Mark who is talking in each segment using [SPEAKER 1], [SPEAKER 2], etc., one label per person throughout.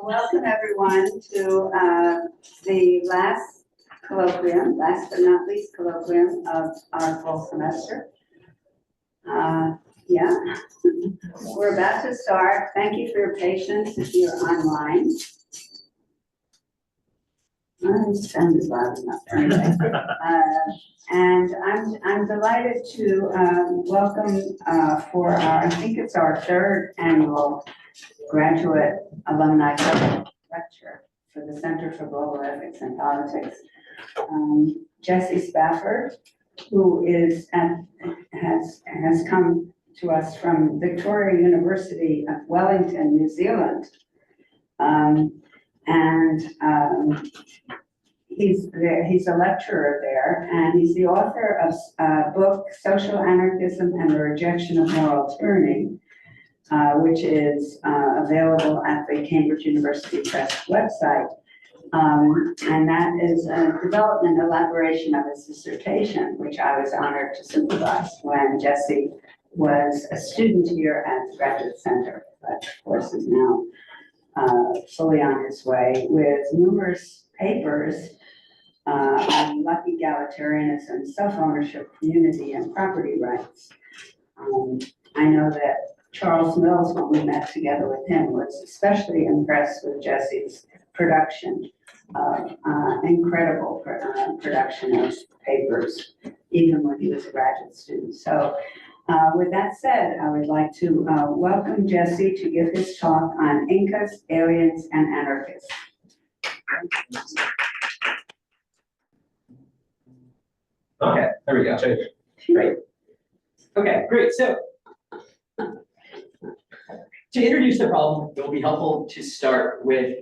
[SPEAKER 1] Welcome everyone to the last colloquium, last but not least colloquium of our full semester. Yeah, we're about to start. Thank you for your patience if you're online. Sound is loud enough anyway. And I'm delighted to welcome for our, I think it's our third annual graduate alumni lecture for the Center for Global Ethics and Politics. Jesse Spafford, who is has come to us from Victoria University of Wellington, New Zealand. He's a lecturer there, and he's the author of a book, Social Anarchism and the Rejection of Moral Tyranny, which is available at the Cambridge University Press website. And that is a development elaboration of his dissertation, which I was honored to supervise when Jesse was a student here at the Graduate Center, but of course is now fully on his way with numerous papers on lucky egalitarianism, self-ownership, community, and property rights. I know that Charles Mills, when we met together with him, was especially impressed with Jesse's production of incredible production of papers, even when he was a graduate student. So with that said, I would like to welcome Jesse to give his talk on Incas, aliens, and anarchists.
[SPEAKER 2] Okay, there we go. Great. Okay, great. So to introduce the problem, it will be helpful to start with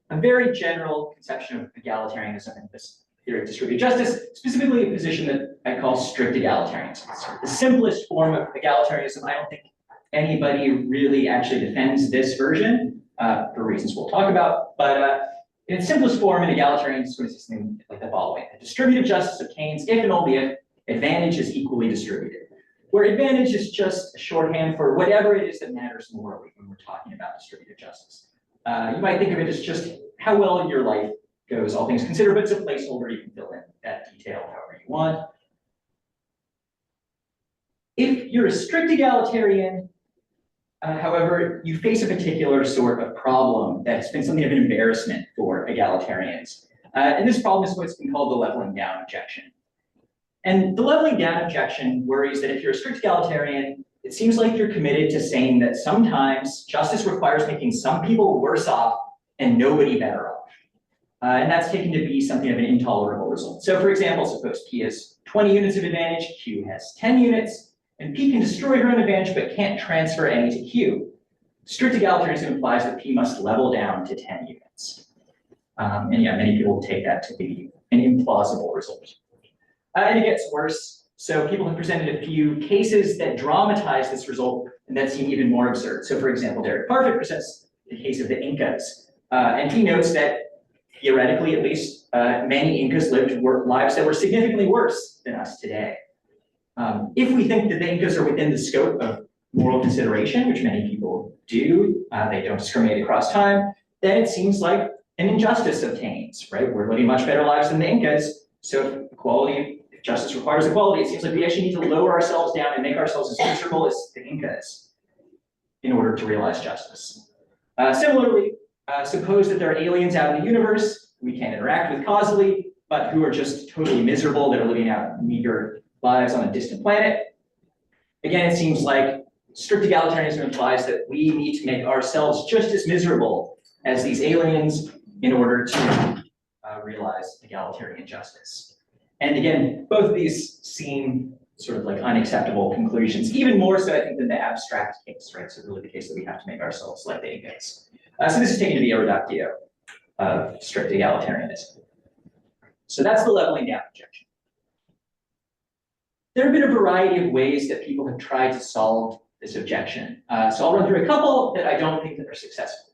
[SPEAKER 2] a very general conception of egalitarianism and this theory of distributed justice, specifically a position that I call strict egalitarianism. The simplest form of egalitarianism. I don't think anybody really actually defends this version for reasons we'll talk about, but in its simplest form, an egalitarian is going to say something like the following: a distributive justice obtains if and only if advantage is equally distributed. Where advantage is just a shorthand for whatever it is that matters morally when we're talking about distributive justice. You might think of it as just how well your life goes, all things considered, but it's a placeholder. You can fill in that detail however you want. If you're a strict egalitarian, however, you face a particular sort of problem that's been something of an embarrassment for egalitarians. And this problem is what's been called the leveling down objection. And the leveling down objection worries that if you're a strict egalitarian, it seems like you're committed to saying that sometimes justice requires making some people worse off and nobody better off. And that's taken to be something of an intolerable result. So for example, suppose P has 20 units of advantage, Q has 10 units, and P can destroy her own advantage but can't transfer any to Q. Strict egalitarianism implies that P must level down to 10 units. And yeah, many people take that to be an implausible result. And it gets worse. So people have presented a few cases that dramatize this result and that seem even more absurd. So for example, Derek Parfit presents the case of the Incas. And he notes that theoretically, at least, many Incas lived lives that were significantly worse than us today. If we think that the Incas are within the scope of moral consideration, which many people do, they don't discriminate across time, then it seems like an injustice obtains, right? We're living much better lives than the Incas. So if justice requires equality, it seems like we actually need to lower ourselves down and make ourselves as miserable as the Incas in order to realize justice. Similarly, suppose that there are aliens out in the universe we can't interact with causally, but who are just totally miserable, that are living out meager lives on a distant planet. Again, it seems like strict egalitarianism implies that we need to make ourselves just as miserable as these aliens in order to realize egalitarian justice. And again, both of these seem sort of like unacceptable conclusions, even more so I think than the abstract case, right? So really the case that we have to make ourselves like the Incas. So this is taken to be a reductio of strict egalitarianism. So that's the leveling down objection. There have been a variety of ways that people have tried to solve this objection. So I'll run through a couple that I don't think that are successful.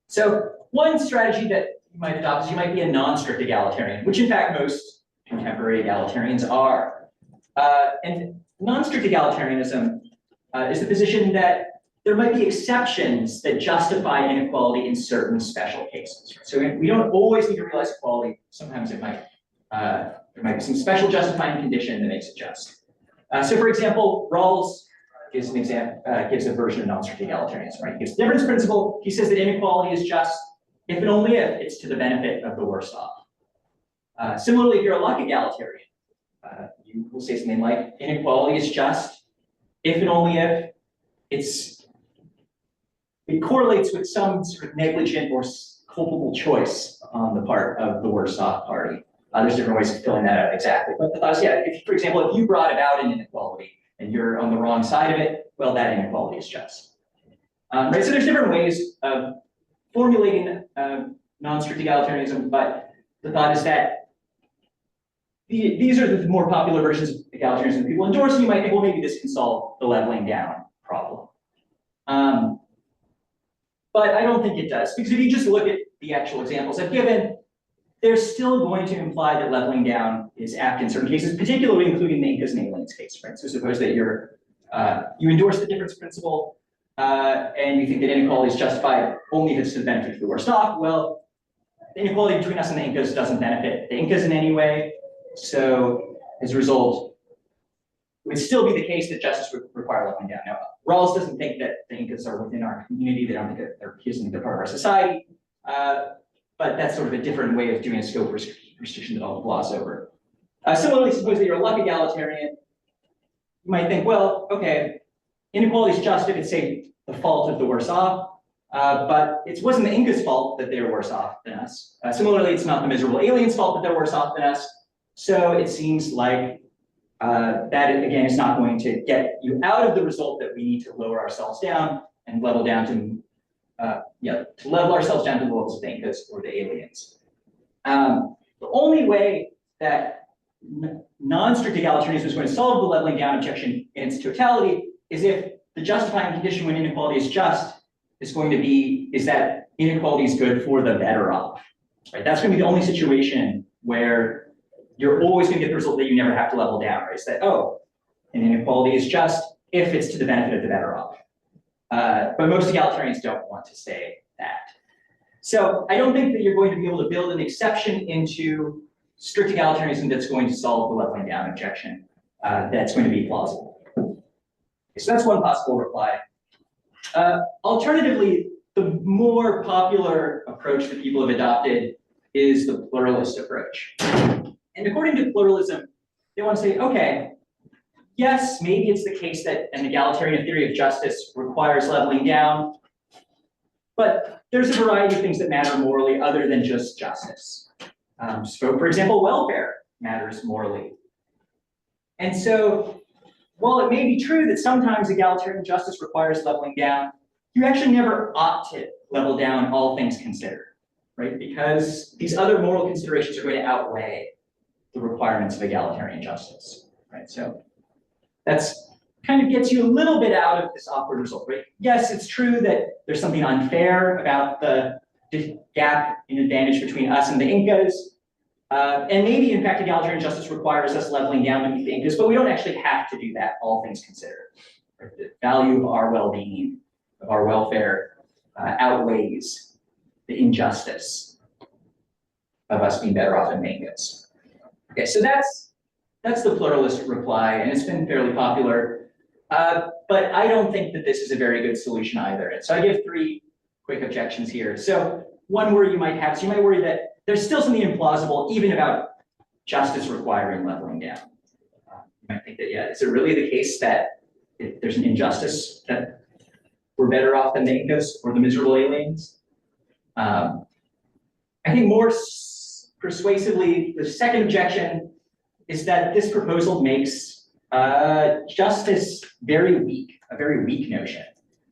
[SPEAKER 2] So one strategy that you might adopt is you might be a non-strict egalitarian, which in fact most contemporary egalitarians are. And non-strict egalitarianism is the position that there might be exceptions that justify inequality in certain special cases. So we don't always need to realize equality. Sometimes it might, there might be some special justifying condition that makes it just. So for example, Rawls gives an example, gives a version of non-strict egalitarianism, right? He gives the difference principle. He says that inequality is just if and only if it's to the benefit of the worst off. Similarly, if you're a luck egalitarian, you will say something like inequality is just if and only if it correlates with some sort of negligent or culpable choice on the part of the worst off party. There's different ways of filling that out exactly. But the thought is, yeah, if, for example, if you brought about an inequality and you're on the wrong side of it, well, that inequality is just. Right, so there's different ways of formulating non-strict egalitarianism, but the thought is that these are the more popular versions of egalitarianism that people endorse, and you might think, well, maybe this can solve the leveling down problem. But I don't think it does, because if you just look at the actual examples I've given, they're still going to imply that leveling down is apt in certain cases, particularly including the Incas and aliens case, right? So suppose that you endorse the difference principle, and you think that inequality is justified only if it's to the benefit of the worst off. Well, the inequality between us and the Incas doesn't benefit the Incas in any way. So as a result, it would still be the case that justice would require leveling down. Now, Rawls doesn't think that the Incas are within our community. They don't think that he doesn't think they're part of our society. But that's sort of a different way of doing a scope restriction that I'll gloss over. Similarly, suppose that you're a luck egalitarian. You might think, well, okay, inequality is just if it's, say, the fault of the worse off, but it wasn't the Incas' fault that they were worse off than us. Similarly, it's not the miserable aliens' fault that they're worse off than us. So it seems like that, again, is not going to get you out of the result that we need to lower ourselves down and level down to to level ourselves down to the levels of the Incas or the aliens. The only way that non-strict egalitarianism is going to solve the leveling down objection in its totality is if the justifying condition when inequality is just is going to be is that inequality is good for the better off. Right? That's going to be the only situation where you're always going to get the result that you never have to level down. Right? It's that, oh, an inequality is just if it's to the benefit of the better off. But most egalitarians don't want to say that. So I don't think that you're going to be able to build an exception into strict egalitarianism that's going to solve the leveling down objection that's going to be plausible. Okay, so that's one possible reply. Alternatively, the more popular approach that people have adopted is the pluralist approach. And according to pluralism, they want to say, okay, yes, maybe it's the case that an egalitarian theory of justice requires leveling down, but there's a variety of things that matter morally other than just justice. So, for example, welfare matters morally. And so, while it may be true that sometimes egalitarian justice requires leveling down, you actually never ought to level down all things considered, right? Because these other moral considerations are going to outweigh the requirements of egalitarian justice, right? So that's kind of gets you a little bit out of this awkward result, right? Yes, it's true that there's something unfair about the gap in advantage between us and the Incas. And maybe, in fact, egalitarian justice requires us leveling down beneath the Incas, but we don't actually have to do that, all things considered. Right? The value of our well-being, of our welfare, outweighs the injustice of us being better off than the Incas. Okay, so that's the pluralist reply, and it's been fairly popular. But I don't think that this is a very good solution either. And so I give three quick objections here. So one worry you might have, so you might worry that there's still something implausible even about justice requiring leveling down. You might think that, yeah, is it really the case that if there's an injustice that we're better off than the Incas or the miserable aliens? I think more persuasively, the second objection is that this proposal makes justice very weak, a very weak notion.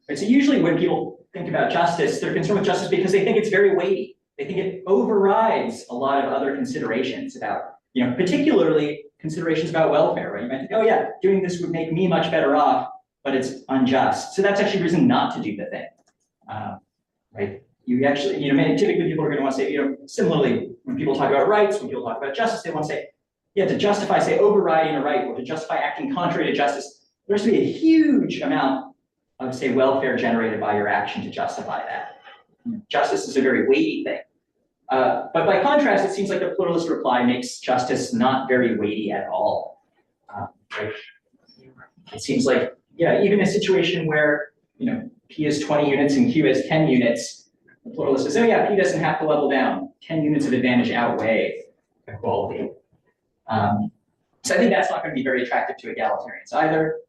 [SPEAKER 2] Right? So usually when people think about justice, they're concerned with justice because they think it's very weighty. They think it overrides a lot of other considerations about, particularly considerations about welfare, right? You might think, oh yeah, doing this would make me much better off, but it's unjust. So that's actually reason not to do the thing, right? You actually, typically people are going to want to say, similarly, when people talk about rights, when people talk about justice, they want to say, yeah, to justify, say, overriding a right or to justify acting contrary to justice, there has to be a huge amount of, say, welfare generated by your action to justify that. Justice is a very weighty thing. But by contrast, it seems like the pluralist reply makes justice not very weighty at all. Right? It seems like, yeah, even a situation where, P is 20 units and Q is 10 units, the pluralist says, oh yeah, P doesn't have to level down. 10 units of advantage outweigh equality. So I think that's not going to be very attractive to egalitarians either.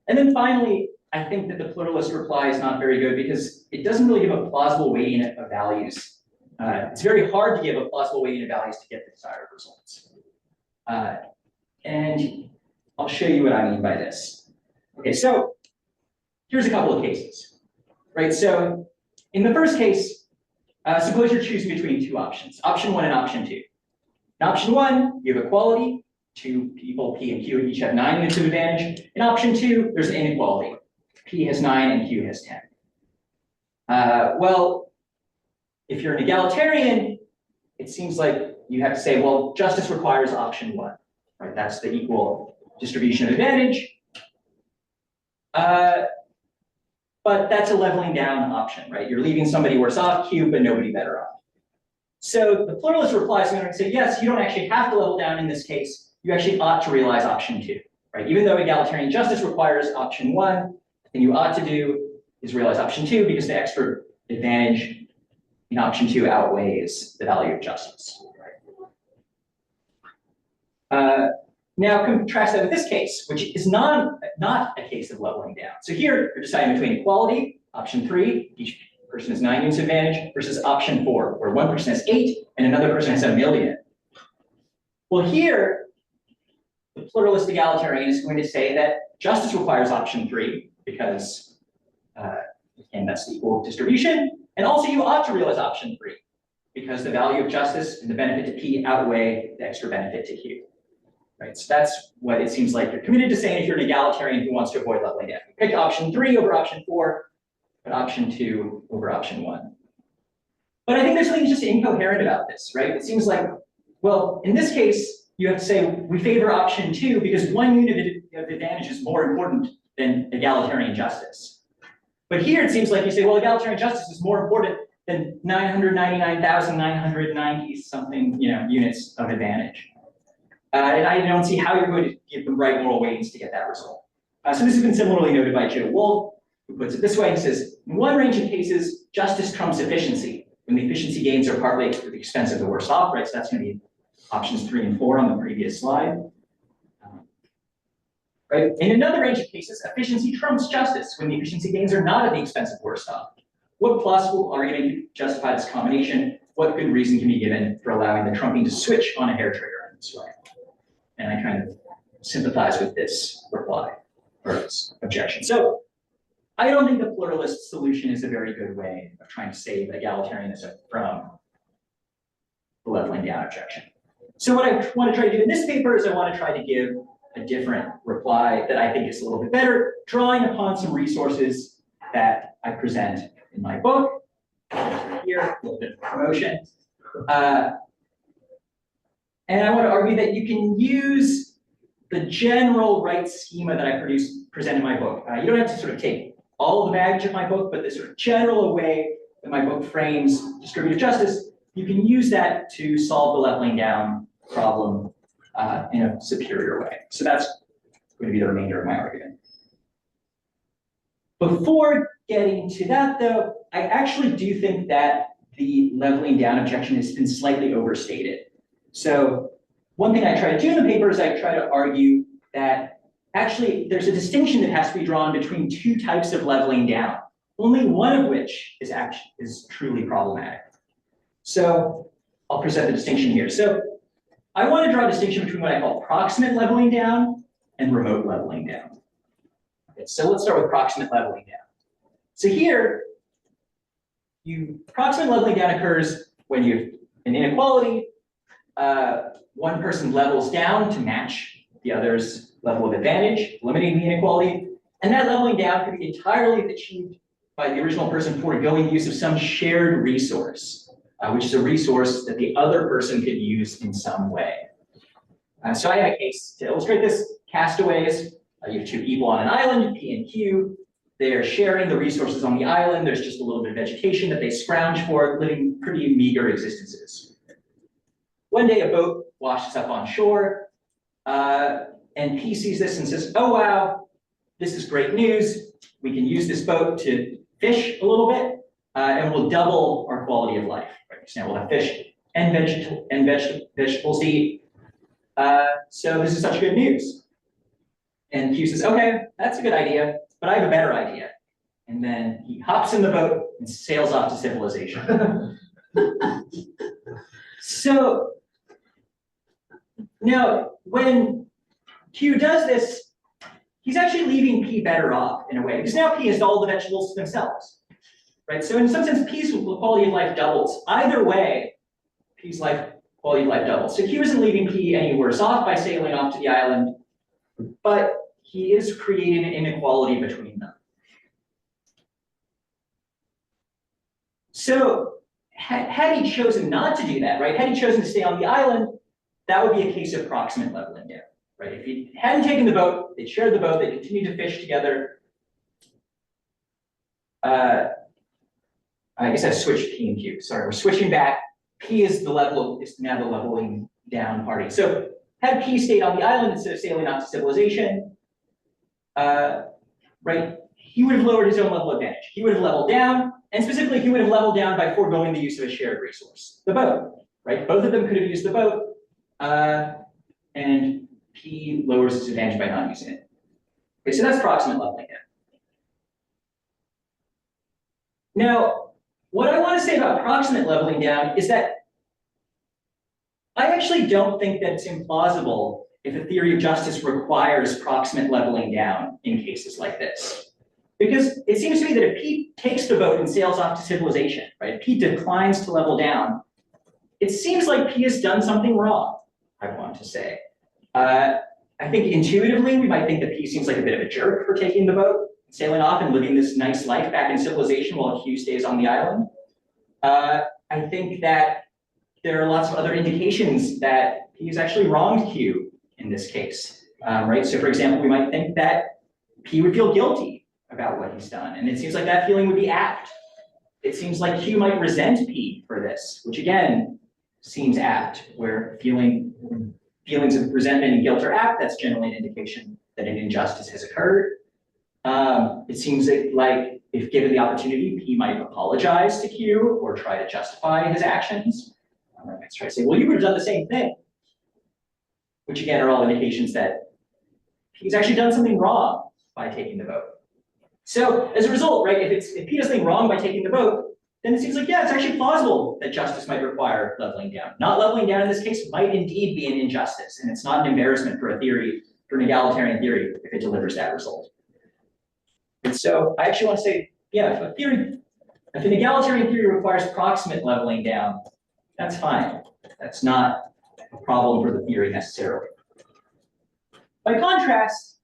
[SPEAKER 2] And then finally, I think that the pluralist reply is not very good because it doesn't really give a plausible weighting of values. It's very hard to give a plausible weighting of values to get the desired results. And I'll show you what I mean by this. Okay, so here's a couple of cases, right? So in the first case, suppose you're choosing between two options, option 1 and option 2. In option 1, you have equality. Two people, P and Q, each have 9 units of advantage. In option 2, there's an inequality. P has 9 and Q has 10. Well, if you're an egalitarian, it seems like you have to say, well, justice requires option 1, right? That's the equal distribution of advantage. But that's a leveling down option, right? You're leaving somebody worse off, Q, but nobody better off. So the pluralist reply is going to say, yes, you don't actually have to level down in this case. You actually ought to realize option 2, right? Even though egalitarian justice requires option 1, the thing you ought to do is realize option 2 because the extra advantage in option 2 outweighs the value of justice. Now contrast that with this case, which is not a case of leveling down. So here you're deciding between equality, option 3, each person has 9 units of advantage, versus option 4, where one person has 8 and another person has 1 million. Well, here the pluralist egalitarian is going to say that justice requires option 3 because, again, that's the equal distribution. And also you ought to realize option 3 because the value of justice and the benefit to P outweigh the extra benefit to Q. Right, so that's what it seems like you're committed to saying if you're an egalitarian who wants to avoid leveling down. You pick option 3 over option 4, but option 2 over option 1. But I think there's something just incoherent about this, right? It seems like, well, in this case, you have to say we favor option 2 because 1 unit of advantage is more important than egalitarian justice. But here it seems like you say, well, egalitarian justice is more important than 999,990 something, units of advantage. And I don't see how you're going to give the right moral weightings to get that result. So this has been similarly noted by Joe Wolf, who puts it this way. He says, in one range of cases, justice trumps efficiency, when the efficiency gains are partly at the expense of the worse off, right? So that's going to be options 3 and 4 on the previous slide. Right? In another range of cases, efficiency trumps justice, when the efficiency gains are not at the expense of worse off. What plausible argument can justify this combination? What good reason can be given for allowing the trumping to switch on a hair trigger in this way? And I kind of sympathize with this reply, or this objection. So I don't think the pluralist solution is a very good way of trying to save egalitarianism from the leveling down objection. So what I want to try to do in this paper is I want to try to give a different reply that I think is a little bit better, drawing upon some resources that I present in my book. Here, a little bit of promotion. And I want to argue that you can use the general right schema that I present in my book. You don't have to sort of take all of the baggage of my book, but the sort of general way that my book frames distributive justice, you can use that to solve the leveling down problem in a superior way. So that's going to be the remainder of my argument. Before getting to that, though, I actually do think that the leveling down objection has been slightly overstated. So one thing I try to do in the paper is I try to argue that actually there's a distinction that has to be drawn between two types of leveling down, only one of which is truly problematic. So I'll present the distinction here. So I want to draw a distinction between what I call proximate leveling down and remote leveling down. Okay, so let's start with proximate leveling down. So here, proximate leveling down occurs when you have an inequality. One person levels down to match the other's level of advantage, eliminating the inequality. And that leveling down can be entirely achieved by the original person foregoing the use of some shared resource, which is a resource that the other person could use in some way. So I have a case to illustrate this. Castaways, you have two people on an island, P and Q. They're sharing the resources on the island. There's just a little bit of vegetation that they scrounge for, living pretty meager existences. One day, a boat washes up on shore, and P sees this and says, oh, wow, this is great news. We can use this boat to fish a little bit, and we'll double our quality of life. Right? So now we'll have fish and vegetables to eat. So this is such good news. And Q says, okay, that's a good idea, but I have a better idea. And then he hops in the boat and sails off to civilization. So now, when Q does this, he's actually leaving P better off in a way, because now P has all the vegetables to themselves, right? So in some sense, P's quality of life doubles. Either way, P's quality of life doubles. So Q isn't leaving P any worse off by sailing off to the island, but he is creating an inequality between them. So had he chosen not to do that, right? Had he chosen to stay on the island, that would be a case of proximate leveling down, right? If he hadn't taken the boat, they'd shared the boat, they continued to fish together. I guess I've switched P and Q. Sorry, we're switching back. P is now the leveling down party. So had P stayed on the island instead of sailing off to civilization, right? He would have lowered his own level advantage. He would have leveled down, and specifically, he would have leveled down by foregoing the use of a shared resource, the boat, right? Both of them could have used the boat, and P lowers his advantage by not using it. Okay, so that's proximate leveling down. Now, what I want to say about proximate leveling down is that I actually don't think that it's implausible if a theory of justice requires proximate leveling down in cases like this. Because it seems to me that if P takes the boat and sails off to civilization, right? If P declines to level down, it seems like P has done something wrong, I want to say. I think intuitively, we might think that P seems like a bit of a jerk for taking the boat, sailing off and living this nice life back in civilization while Q stays on the island. I think that there are lots of other indications that P has actually wronged Q in this case, right? So for example, we might think that P would feel guilty about what he's done, and it seems like that feeling would be apt. It seems like Q might resent P for this, which again, seems apt, where feelings of resentment and guilt are apt. That's generally an indication that an injustice has occurred. It seems like if given the opportunity, P might apologize to Q or try to justify his actions. Might try to say, well, you would have done the same thing, which again are all indications that he's actually done something wrong by taking the vote. So as a result, right, if P does something wrong by taking the vote, then it seems like, yeah, it's actually plausible that justice might require leveling down. Not leveling down in this case might indeed be an injustice, and it's not an embarrassment for an egalitarian theory if it delivers that result. And so I actually want to say, yeah, if an egalitarian theory requires proximate leveling down, that's fine. That's not a problem for the theory necessarily. By contrast,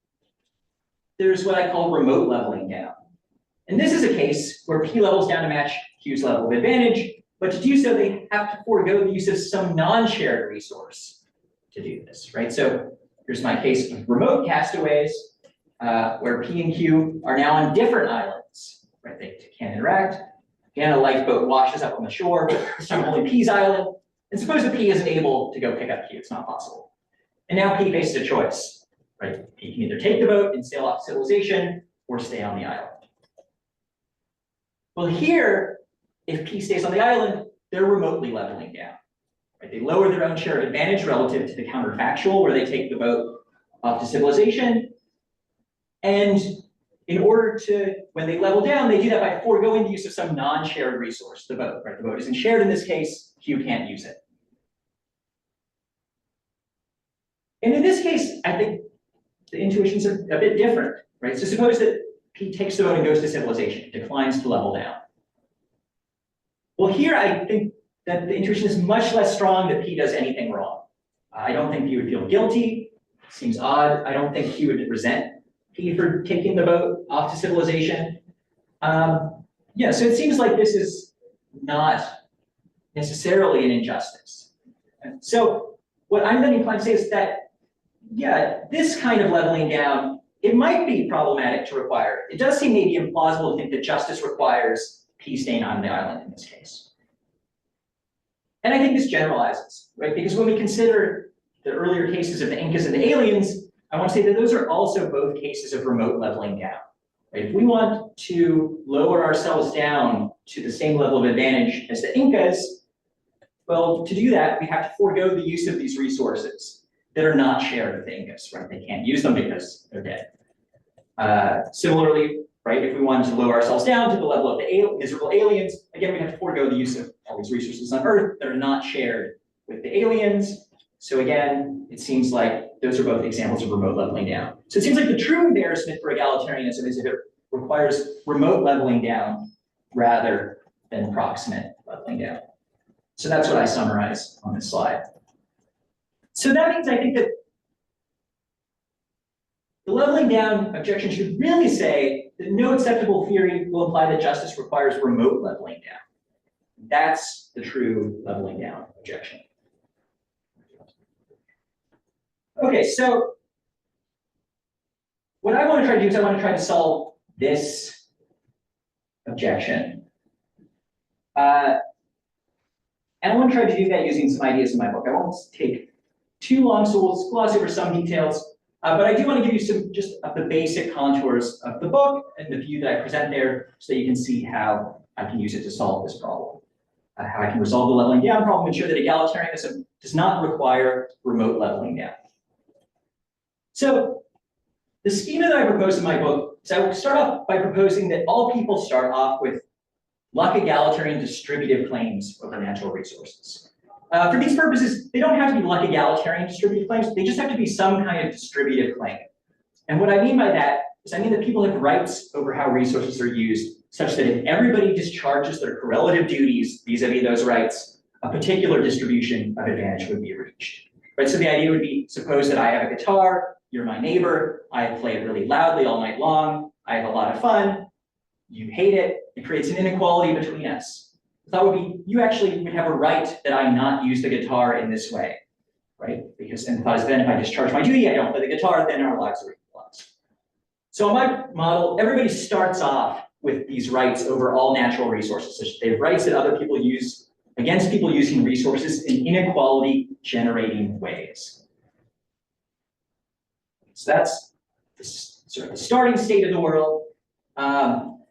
[SPEAKER 2] there's what I call remote leveling down. And this is a case where P levels down to match Q's level of advantage, but to do so, they have to forego the use of some non-shared resource to do this, right? So here's my case of remote castaways, where P and Q are now on different islands, right? They can't interact. Again, a lifeboat washes up on the shore, this time only P's island. And suppose that P isn't able to go pick up Q, it's not possible. And now P faces a choice, right? P can either take the boat and sail off civilization or stay on the island. Well, here, if P stays on the island, they're remotely leveling down. Right? They lower their own share of advantage relative to the counterfactual, where they take the boat off to civilization. And in order to, when they level down, they do that by foregoing the use of some non-shared resource, the boat. Right? The boat isn't shared in this case, Q can't use it. And in this case, I think the intuitions are a bit different, right? So suppose that P takes the boat and goes to civilization, declines to level down. Well, here I think that the intuition is much less strong that P does anything wrong. I don't think P would feel guilty. Seems odd. I don't think P would resent P for taking the boat off to civilization. Yeah, so it seems like this is not necessarily an injustice. So what I'm then inclined to say is that, yeah, this kind of leveling down it might be problematic to require. It does seem maybe implausible to think that justice requires peace staying on the island in this case. And I think this generalizes, right? Because when we consider the earlier cases of the Incas and the aliens, I want to say that those are also both cases of remote leveling down. Right? If we want to lower ourselves down to the same level of advantage as the Incas, well, to do that, we have to forego the use of these resources that are not shared with the Incas, right? They can't use them because they're dead. Similarly, right, if we wanted to lower ourselves down to the level of the miserable aliens, again, we have to forego the use of all these resources on Earth that are not shared with the aliens. So again, it seems like those are both examples of remote leveling down. So it seems like the true embarrassment for egalitarianism is if it requires remote leveling down rather than proximate leveling down. So that's what I summarize on this slide. So that means I think that the leveling down objection should really say that no acceptable theory will imply that justice requires remote leveling down. That's the true leveling down objection. Okay, so what I want to try to do is I want to try to solve this objection. And I want to try to do that using some ideas in my book. I won't take too long, so we'll gloss over some details. But I do want to give you some just of the basic contours of the book and the view that I present there so that you can see how I can use it to solve this problem. How I can resolve the leveling down problem and show that egalitarianism does not require remote leveling down. So the schema that I propose in my book is I will start off by proposing that all people start off with luck egalitarian distributive claims over natural resources. For these purposes, they don't have to be luck egalitarian distributive claims, they just have to be some kind of distributive claim. And what I mean by that is I mean that people have rights over how resources are used, such that if everybody discharges their correlative duties vis-a-vis those rights, a particular distribution of advantage would be reached. Right? So the idea would be, suppose that I have a guitar, you're my neighbor, I play it really loudly all night long, I have a lot of fun, you hate it, it creates an inequality between us. The thought would be, you actually would have a right that I not use the guitar in this way, right? Because and the thought is then if I discharge my duty, I don't play the guitar, then our lives are equalized. So in my model, everybody starts off with these rights over all natural resources. So they have rights that other people use against people using resources in inequality generating ways. So that's sort of the starting state of the world.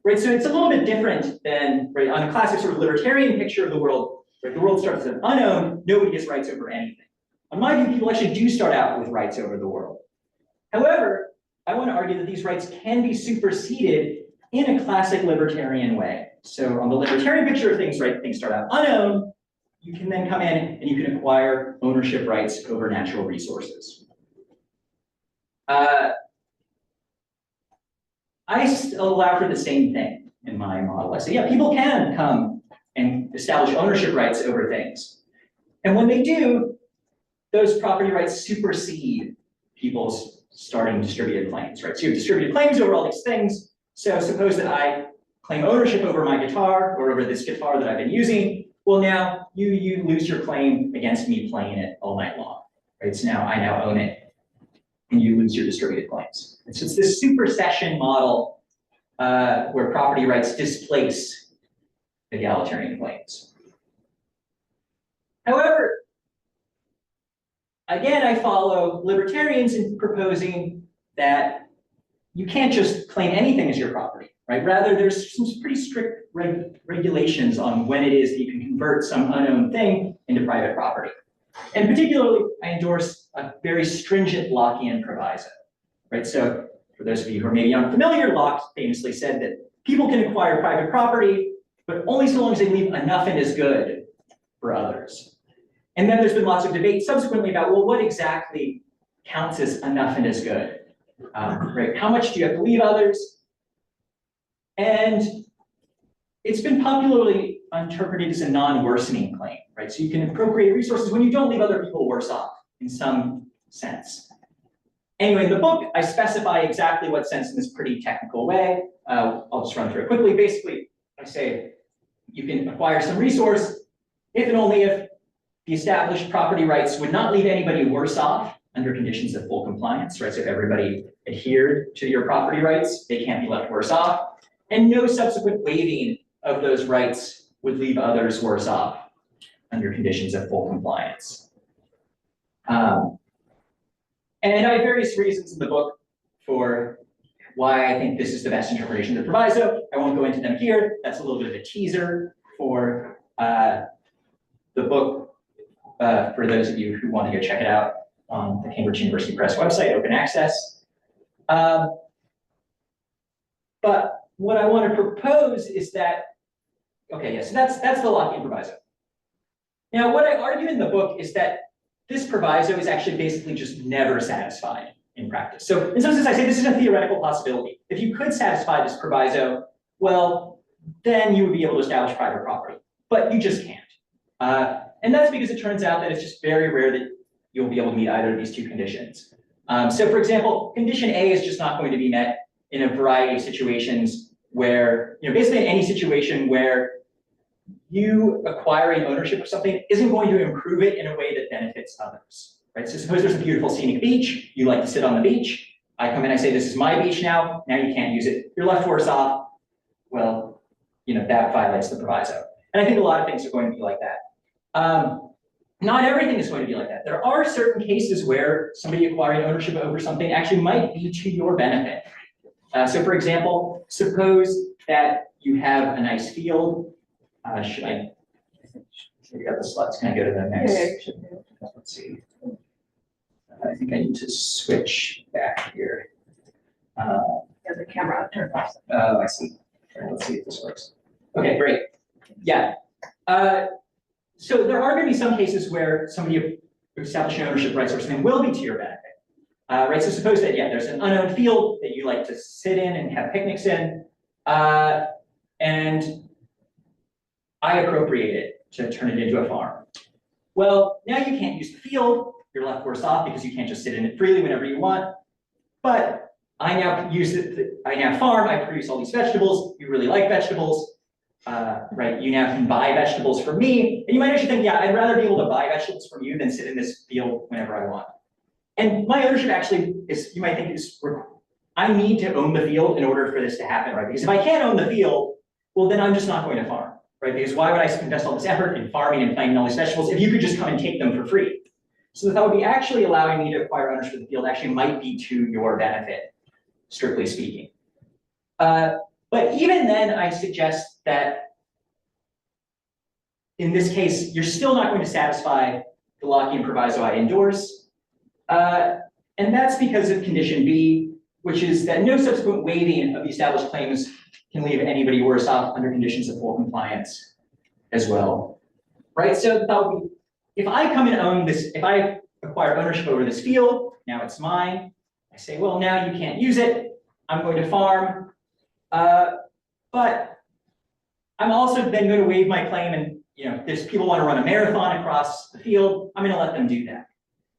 [SPEAKER 2] Right, so it's a little bit different than right, on a classic sort of libertarian picture of the world. Right, the world starts as unowned, nobody has rights over anything. On my view, people actually do start out with rights over the world. However, I want to argue that these rights can be superseded in a classic libertarian way. So on the libertarian picture of things, right, things start out unowned, you can then come in and you can acquire ownership rights over natural resources. I allow for the same thing in my model. I say, yeah, people can come and establish ownership rights over things. And when they do, those property rights supersede people's starting distributed claims, right? So you have distributed claims over all these things. So suppose that I claim ownership over my guitar or over this guitar that I've been using. Well, now you lose your claim against me playing it all night long, right? So now I now own it and you lose your distributed claims. So it's this supersession model where property rights displace egalitarian claims. However, again, I follow libertarians in proposing that you can't just claim anything as your property, right? Rather, there's some pretty strict regulations on when it is that you can convert some unknown thing into private property. And particularly, I endorse a very stringent Lockean proviso, right? So for those of you who are maybe unfamiliar, Locke famously said that people can acquire private property, but only so long as they leave enough and is good for others. And then there's been lots of debate subsequently about, well, what exactly counts as enough and is good? Right? How much do you have to leave others? And it's been popularly interpreted as a non-worsening claim, right? So you can appropriate resources when you don't leave other people worse off in some sense. Anyway, in the book, I specify exactly what sense in this pretty technical way. I'll just run through it quickly. Basically, I say you can acquire some resource if and only if the established property rights would not leave anybody worse off under conditions of full compliance, right? So if everybody adhered to your property rights, they can't be left worse off. And no subsequent waiving of those rights would leave others worse off under conditions of full compliance. And I have various reasons in the book for why I think this is the best interpretation of the proviso. I won't go into them here. That's a little bit of a teaser for the book for those of you who want to go check it out on the Cambridge University Press website, open access. But what I want to propose is that, okay, yeah, so that's the Lockean proviso. Now, what I argue in the book is that this proviso is actually basically just never satisfied in practice. So in some sense, I say this is a theoretical possibility. If you could satisfy this proviso, well, then you would be able to establish private property, but you just can't. And that's because it turns out that it's just very rare that you'll be able to meet either of these two conditions. So for example, condition A is just not going to be met in a variety of situations where, basically in any situation where you acquiring ownership of something isn't going to improve it in a way that benefits others, right? So suppose there's a beautiful scenic beach, you like to sit on the beach, I come in, I say, this is my beach now you can't use it, you're left worse off, well, that violates the proviso. And I think a lot of things are going to be like that. Not everything is going to be like that. There are certain cases where somebody acquiring ownership over something actually might be to your benefit. So for example, suppose that you have a nice field. Should I figure out the slides? Can I go to the next? Let's see. I think I need to switch back here.
[SPEAKER 3] The camera turned off.
[SPEAKER 2] Oh, I see. Let's see if this works. Okay, great. Yeah. So there are going to be some cases where somebody establishing ownership rights or something will be to your benefit. Right, so suppose that, there's an unowned field that you like to sit in and have picnics in, and I appropriate it to turn it into a farm. Well, now you can't use the field, you're left worse off because you can't just sit in it freely whenever you want, but I now use it, I now farm, I produce all these vegetables, you really like vegetables, right, you now can buy vegetables from me, and you might actually think, I'd rather be able to buy vegetables from you than sit in this field whenever I want. And my ownership actually is, you might think, I need to own the field in order for this to happen, right? Because if I can't own the field, well, then I'm just not going to farm, right? Because why would I invest all this effort in farming and planting all these vegetables if you could just come and take them for free? So the thought would be actually allowing me to acquire ownership of the field actually might be to your benefit, strictly speaking. But even then, I suggest that in this case, you're still not going to satisfy the Lockean proviso I endorse. And that's because of condition B, which is that no subsequent waiving of the established claims can leave anybody worse off under conditions of full compliance as well, right? So that would be, if I come and own this, if I acquire ownership over this field, now it's mine, I say, well, now you can't use it, I'm going to farm, but I'm also then going to waive my claim and, if people want to run a marathon across the field, I'm going to let them do that.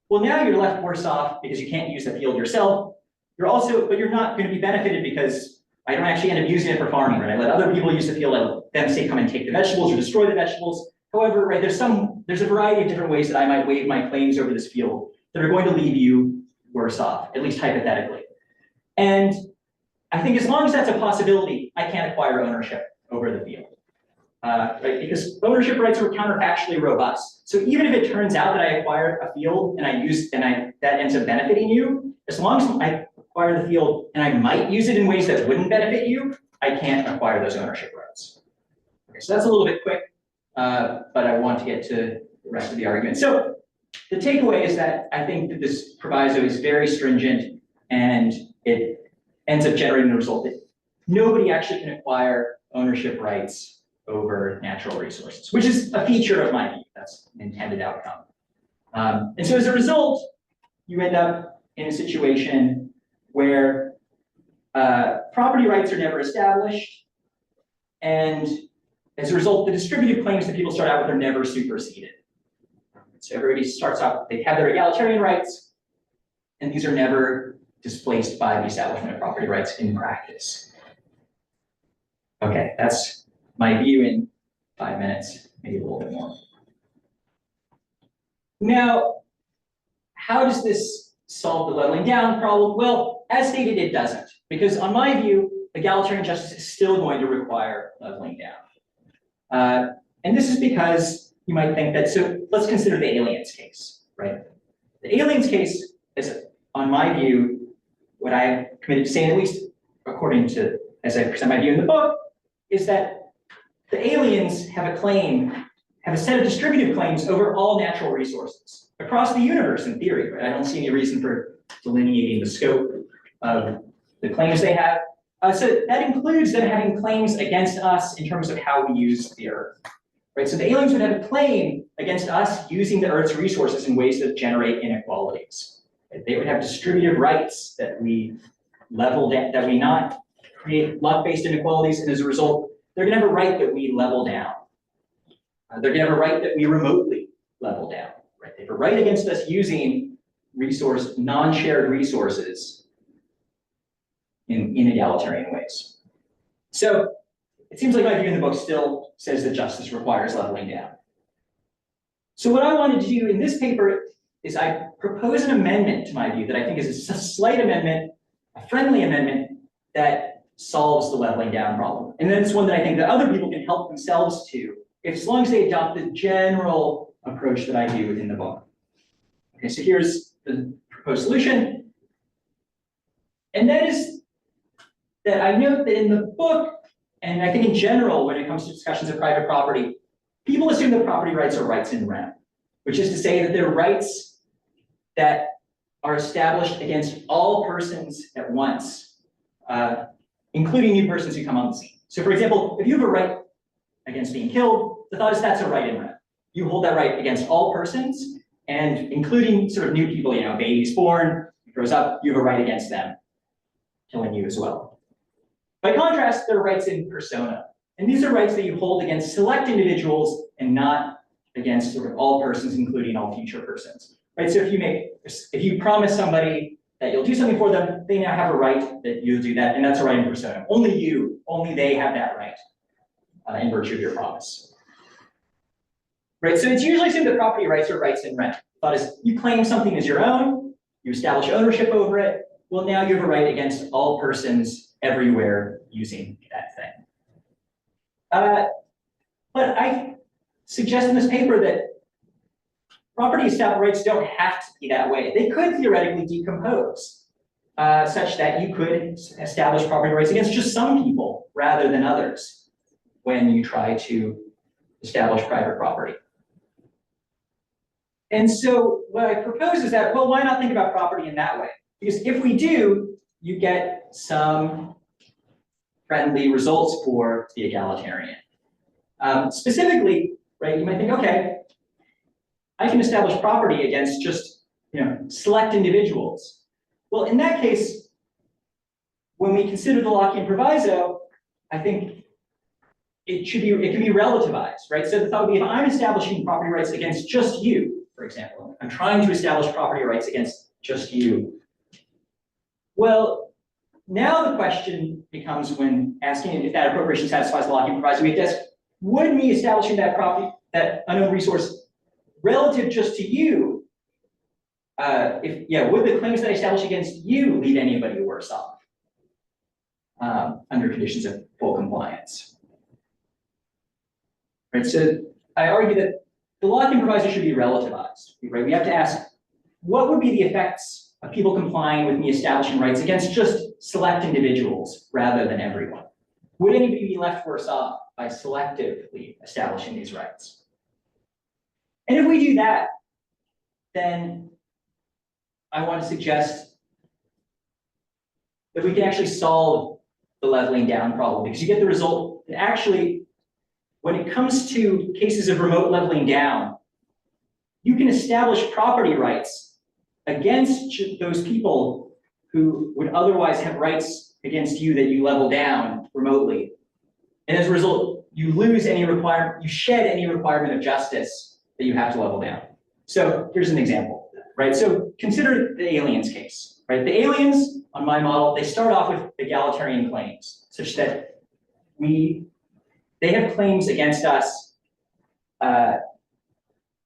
[SPEAKER 2] Well, now you're left worse off because you can't use the field yourself. But you're not going to be benefited because I don't actually end up using it for farming, right? I let other people use the field, I let them say come and take the vegetables or destroy the vegetables. However, right, there's a variety of different ways that I might waive my claims over this field that are going to leave you worse off, at least hypothetically. And I think as long as that's a possibility, I can't acquire ownership over the field. Right? Because ownership rights are counterfactually robust. So even if it turns out that I acquire a field and that ends up benefiting you, as long as I acquire the field and I might use it in ways that wouldn't benefit you, I can't acquire those ownership rights. Okay, so that's a little bit quick, but I want to get to the rest of the argument. So the takeaway is that I think that this proviso is very stringent and it ends up generating the result that nobody actually can acquire ownership rights over natural resources, which is a feature of my view. That's an intended outcome. And so as a result, you end up in a situation where property rights are never established, and as a result, the distributed claims that people start out with are never superseded. So everybody starts out, they have their egalitarian rights, and these are never displaced by the establishment of property rights in practice. Okay, that's my view in 5 minutes, maybe a little bit more. Now, how does this solve the leveling down problem? Well, as stated, it doesn't, because on my view, egalitarian justice is still going to require leveling down. And this is because you might think that, so let's consider the aliens case, right? The aliens case is, on my view, what I committed to saying, at least according to, as I present my view in the book, is that the aliens have a claim, have a set of distributive claims over all natural resources across the universe in theory, right? I don't see any reason for delineating the scope of the claims they have. So that includes them having claims against us in terms of how we use the Earth, right? So the aliens would have a claim against us using the Earth's resources in ways that generate inequalities. They would have distributive rights that we level down, that we not create luck-based inequalities, and as a result, they're gonna have a right that we level down. They're gonna have a right that we remotely level down, right? They have a right against us using non-shared resources in egalitarian ways. So it seems like my view in the book still says that justice requires leveling down. So what I wanted to do in this paper is I propose an amendment to my view that I think is a slight amendment, a friendly amendment that solves the leveling down problem. And then it's one that I think that other people can help themselves to, as long as they adopt the general approach that I do in the book. Okay, so here's the proposed solution. And that is that I note that in the book, and I think in general, when it comes to discussions of private property, people assume that property rights are rights in rem, which is to say that they're rights that are established against all persons at once, including new persons who come on the scene. So for example, if you have a right against being killed, the thought is that's a right in rem. You hold that right against all persons, and including sort of new people, you know, babies born, grows up, you have a right against them killing you as well. By contrast, there are rights in persona. And these are rights that you hold against select individuals and not against sort of all persons, including all future persons. Right? So if you promise somebody that you'll do something for them, they now have a right that you'll do that, and that's a right in persona. Only they have that right in virtue of your promise. Right? So it's usually assumed that property rights are rights in rem. The thought is you claim something as your own, you establish ownership over it, well, now you have a right against all persons everywhere using that thing. But I suggest in this paper that property established rights don't have to be that way. They could theoretically decompose such that you could establish property rights against just some people rather than others when you try to establish private property. And so what I propose is that, well, why not think about property in that way? Because if we do, you get some friendly results for the egalitarian. Specifically, right, you might think, okay, I can establish property against just, select individuals. Well, in that case, when we consider the Lockean proviso, I think it can be relativized, right? So the thought would be, if I'm establishing property rights against just you, for example, I'm trying to establish property rights against just you. Well, now the question becomes, when asking if that appropriation satisfies the Lockean proviso, we have to ask, would me establishing that property, that unknown resource, relative just to you, would the claims that I establish against you leave anybody worse off under conditions of full compliance? Right, so I argue that the Lockean proviso should be relativized. Right, we have to ask, what would be the effects of people complying with me establishing rights against just select individuals rather than everyone? Would anybody be left worse off by selectively establishing these rights? And if we do that, then I want to suggest that we can actually solve the leveling down problem, because you get the result that actually, when it comes to cases of remote leveling down, you can establish property rights against those people who would otherwise have rights against you that you level down remotely. And as a result, you shed any requirement of justice that you have to level down. So here's an example, right? So consider the aliens case, right? The aliens, on my model, they start off with egalitarian claims, such that they have claims against us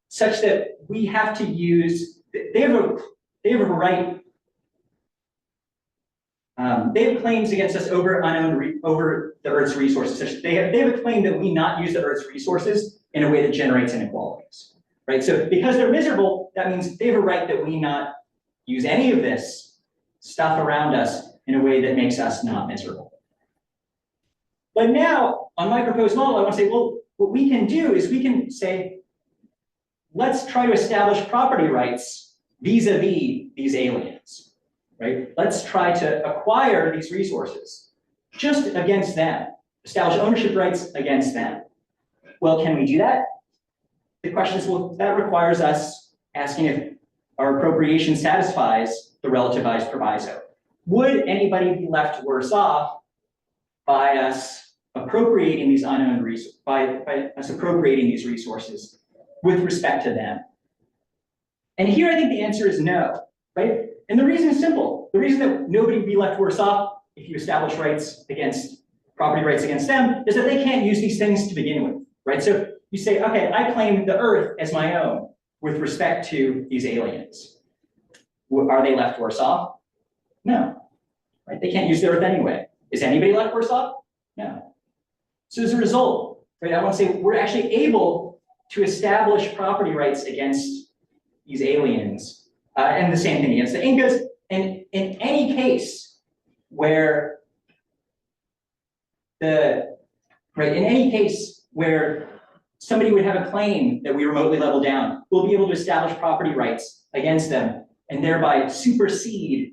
[SPEAKER 2] such that we have to use, they have they have a right. They have claims against us over over the Earth's resources. They have a claim that we not use the Earth's resources in a way that generates inequalities, right? So because they're miserable, that means they have a right that we not use any of this stuff around us in a way that makes us not miserable. But now, on my proposed model, I want to say, well, what we can do is we can say, let's try to establish property rights vis-a-vis these aliens, right? Let's try to acquire these resources just against them, establish ownership rights against them. Well, can we do that? The question is, well, that requires us asking if our appropriation satisfies the relativized proviso. Would anybody be left worse off by us appropriating these unowned resources, by us appropriating these resources with respect to them? And here I think the answer is no, right? And the reason is simple. The reason that nobody would be left worse off if you establish property rights against them is that they can't use these things to begin with, right? So you say, okay, I claim the Earth as my own with respect to these aliens. Are they left worse off? No, right? They can't use the Earth anyway. Is anybody left worse off? No. So as a result, right, I want to say we're actually able to establish property rights against these aliens, and the same thing against the Incas. And in any case where somebody would have a claim that we remotely level down, we'll be able to establish property rights against them and thereby supersede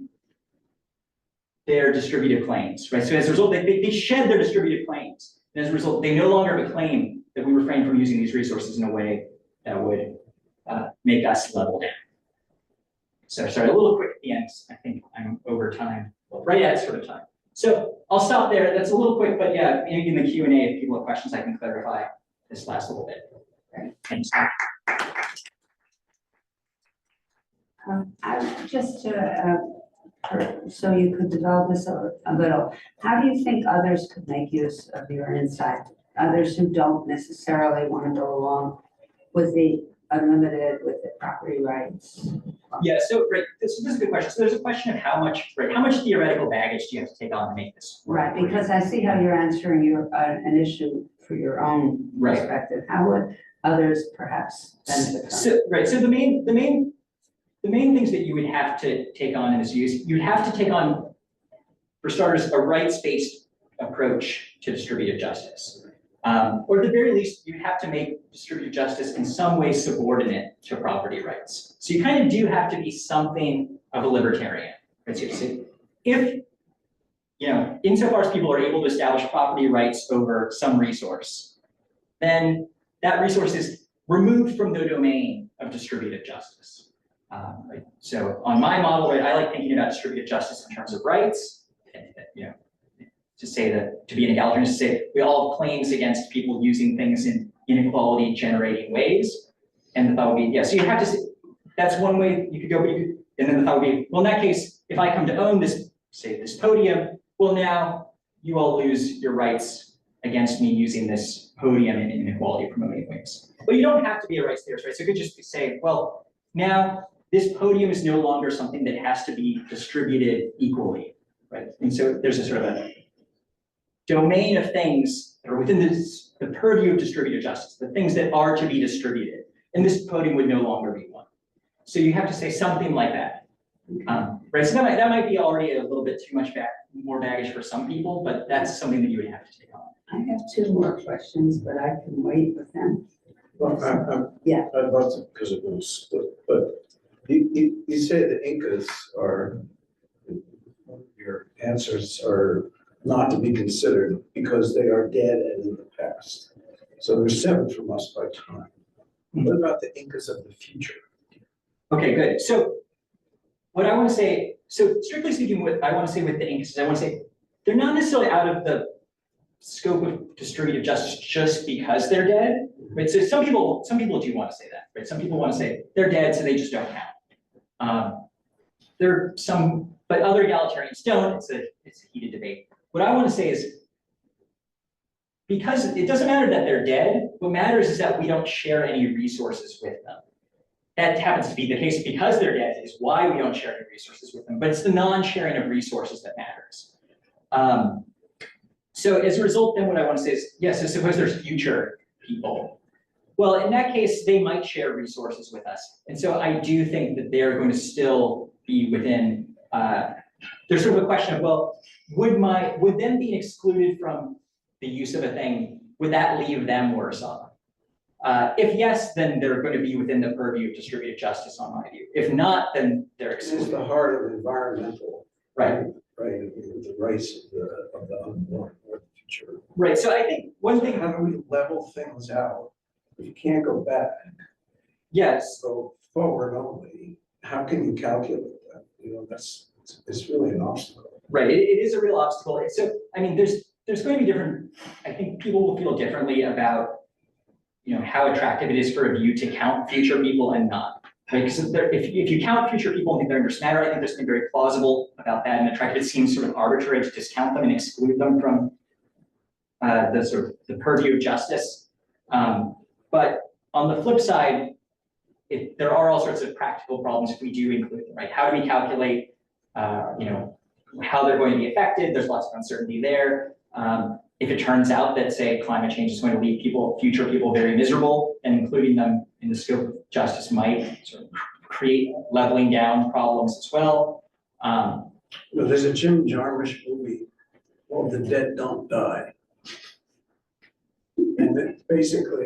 [SPEAKER 2] their distributive claims, right? So as a result, they shed their distributive claims. And as a result, they no longer have a claim that we refrain from using these resources in a way that would make us level down. So sorry, a little quick at the end. I think I'm over time, well, right at sort of time. So I'll stop there. That's a little quick, but yeah, maybe in the Q&A, if people have questions, I can clarify this last little bit. Okay, thanks.
[SPEAKER 1] So you could develop this a little. How do you think others could make use of your insight? Others who don't necessarily want to go along with the unlimited, with the property rights?
[SPEAKER 2] Yeah, so right, this is a good question. So there's a question of how much theoretical baggage do you have to take on to make this work?
[SPEAKER 1] Right, because I see how you're answering an issue for your own perspective. How would others perhaps benefit from it?
[SPEAKER 2] So the main things that you would have to take on in this use, you'd have to take on, for starters, a rights-based approach to distributive justice. Or at the very least, you have to make distributive justice in some way subordinate to property rights. So you kind of do have to be something of a libertarian. Right? So if, insofar as people are able to establish property rights over some resource, then that resource is removed from the domain of distributive justice. Right? So on my model, right, I like thinking about distributive justice in terms of rights. To say that, to be an egalitarian, is to say we all have claims against people using things in inequality generating ways. And the thought would be, yeah, so you have to say, that's one way you could go, and then the thought would be, well, in that case, if I come to own this, say this podium, well, now you all lose your rights against me using this podium in inequality promoting ways. But you don't have to be a rights theorist, right? So you could just say, well, now this podium is no longer something that has to be distributed equally, right? And so there's a sort of a domain of things that are within the purview of distributive justice, the things that are to be distributed. And this podium would no longer be one. So you have to say something like that. Right, so that might be already a little bit too much more baggage for some people, but that's something that you would have to take on.
[SPEAKER 1] I have two more questions, but I can wait with them.
[SPEAKER 4] Well,
[SPEAKER 1] Yeah.
[SPEAKER 4] I'd love to, because it was, but you say the Incas are, your answers are not to be considered because they are dead and in the past. So they're severed from us by time. What about the Incas of the future?
[SPEAKER 2] Okay, good. So what I want to say, so strictly speaking, what I want to say with the Incas is I want to say they're not necessarily out of the scope of distributive justice just because they're dead. Right? So some people do want to say that. Right? Some people want to say they're dead, so they just don't count. But other egalitarians don't. It's a heated debate. What I want to say is, because it doesn't matter that they're dead, what matters is that we don't share any resources with them. that happens to be the case because they're dead, is why we don't share any resources with them, but it's the non-sharing of resources that matters. So as a result, then what I want to say is, yes, so suppose there's future people. Well, in that case, they might share resources with us. And so I do think that they're going to still be within, there's sort of a question of, well, would them being excluded from the use of a thing, would that leave them worse off? If yes, then they're going to be within the purview of distributed justice, on my view. If not, then they're
[SPEAKER 4] This
[SPEAKER 2] excluded.
[SPEAKER 4] is the heart of environmental.
[SPEAKER 2] Right.
[SPEAKER 4] Right, the rights of the unborn or the future.
[SPEAKER 2] Right. So I think one thing.
[SPEAKER 4] How do we level things out? If you can't go back,
[SPEAKER 2] Yes.
[SPEAKER 4] go forward only. How can you calculate that? You know, it's really an obstacle.
[SPEAKER 2] Right. It is a real obstacle. So I mean, there's going to be different. I think people will feel differently about, you know, how attractive it is for a view to count future people and not. Right? Because if you count future people and think they're under matter, I think there's something very plausible about that and attractive. It seems sort of arbitrary to discount them and exclude them from the sort of the purview of justice. But on the flip side, there are all sorts of practical problems if we do include them, right? How do we calculate, you know, how they're going to be affected? There's lots of uncertainty there. If it turns out that, say, climate change is going to leave future people very miserable, and including them in the scope of justice might sort of create leveling down problems as well.
[SPEAKER 4] There's a Jim Jarmusch movie called The Dead Don't Die. And it's basically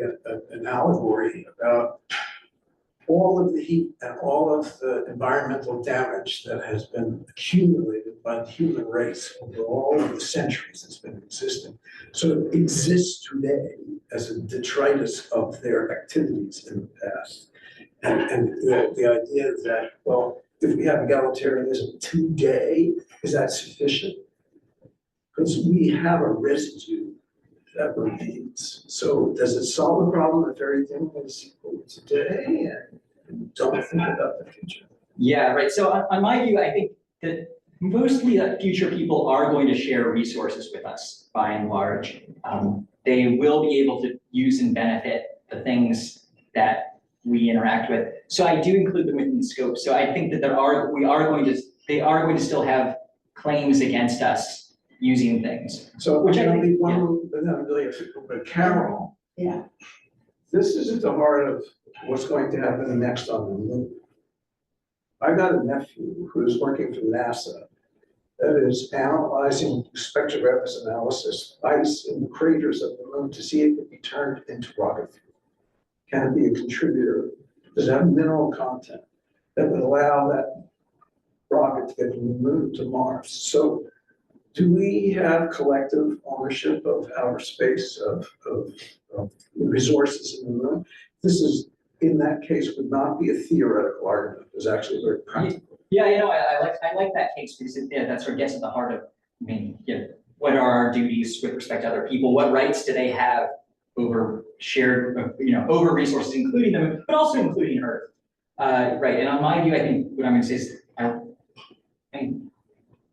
[SPEAKER 4] an allegory about all of the heat and all of the environmental damage that has been accumulated by the human race over all of the centuries it's been existing. So it exists today as a detritus of their activities in the past. And the idea that, well, if we have egalitarianism today, is that sufficient? Because we have a residue that remains. So does it solve the problem if everything is equal today and don't think about the future?
[SPEAKER 2] Yeah, right. So on my view, I think that mostly future people are going to share resources with us by and large. They will be able to use and benefit the things that we interact with. So I do include them within the scope. So I think that they are going to still have claims against us using things.
[SPEAKER 4] So
[SPEAKER 2] which I think,
[SPEAKER 4] but Carol,
[SPEAKER 1] Yeah.
[SPEAKER 4] this is at the heart of what's going to happen next on the moon. I got a nephew who's working for NASA that is analyzing spectral reference analysis, ice in the craters of the moon to see if it can be turned into rocket fuel. Can it be a contributor? Does it have mineral content that would allow that rocket to get from the moon to Mars? So do we have collective ownership of outer space, of resources in the moon? This is, in that case, would not be a theoretical argument. It was actually very practical.
[SPEAKER 2] Yeah, you know, I like that case because that sort of gets at the heart of, I mean, what are our duties with respect to other people? What rights do they have over shared, over resources, including them, but also including Earth? Right. And on my view, I think what I'm going to say is,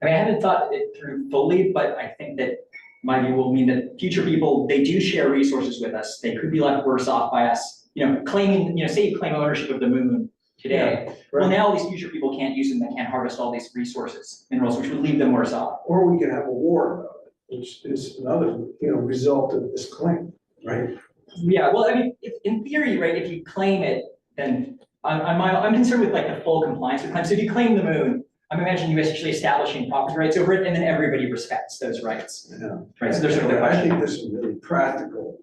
[SPEAKER 2] I haven't thought it through fully, but I think that my view will mean that future people, they do share resources with us. They could be left worse off by us, claiming, say you claim ownership of the moon today.
[SPEAKER 4] Yeah, right.
[SPEAKER 2] Well, now all these future people can't use them. They can't harvest all these resources, minerals, which would leave them worse off.
[SPEAKER 4] Or we can have a war about it, which is another, result of this claim, right?
[SPEAKER 2] Yeah, well, I mean, in theory, right, if you claim it, then I'm concerned with like the full compliance with claims. So if you claim the moon, I'm imagining you actually establishing property rights over it, and then everybody respects those rights.
[SPEAKER 4] Yeah.
[SPEAKER 2] Right. So there's sort of the
[SPEAKER 4] I
[SPEAKER 2] question.
[SPEAKER 4] think there's some really practical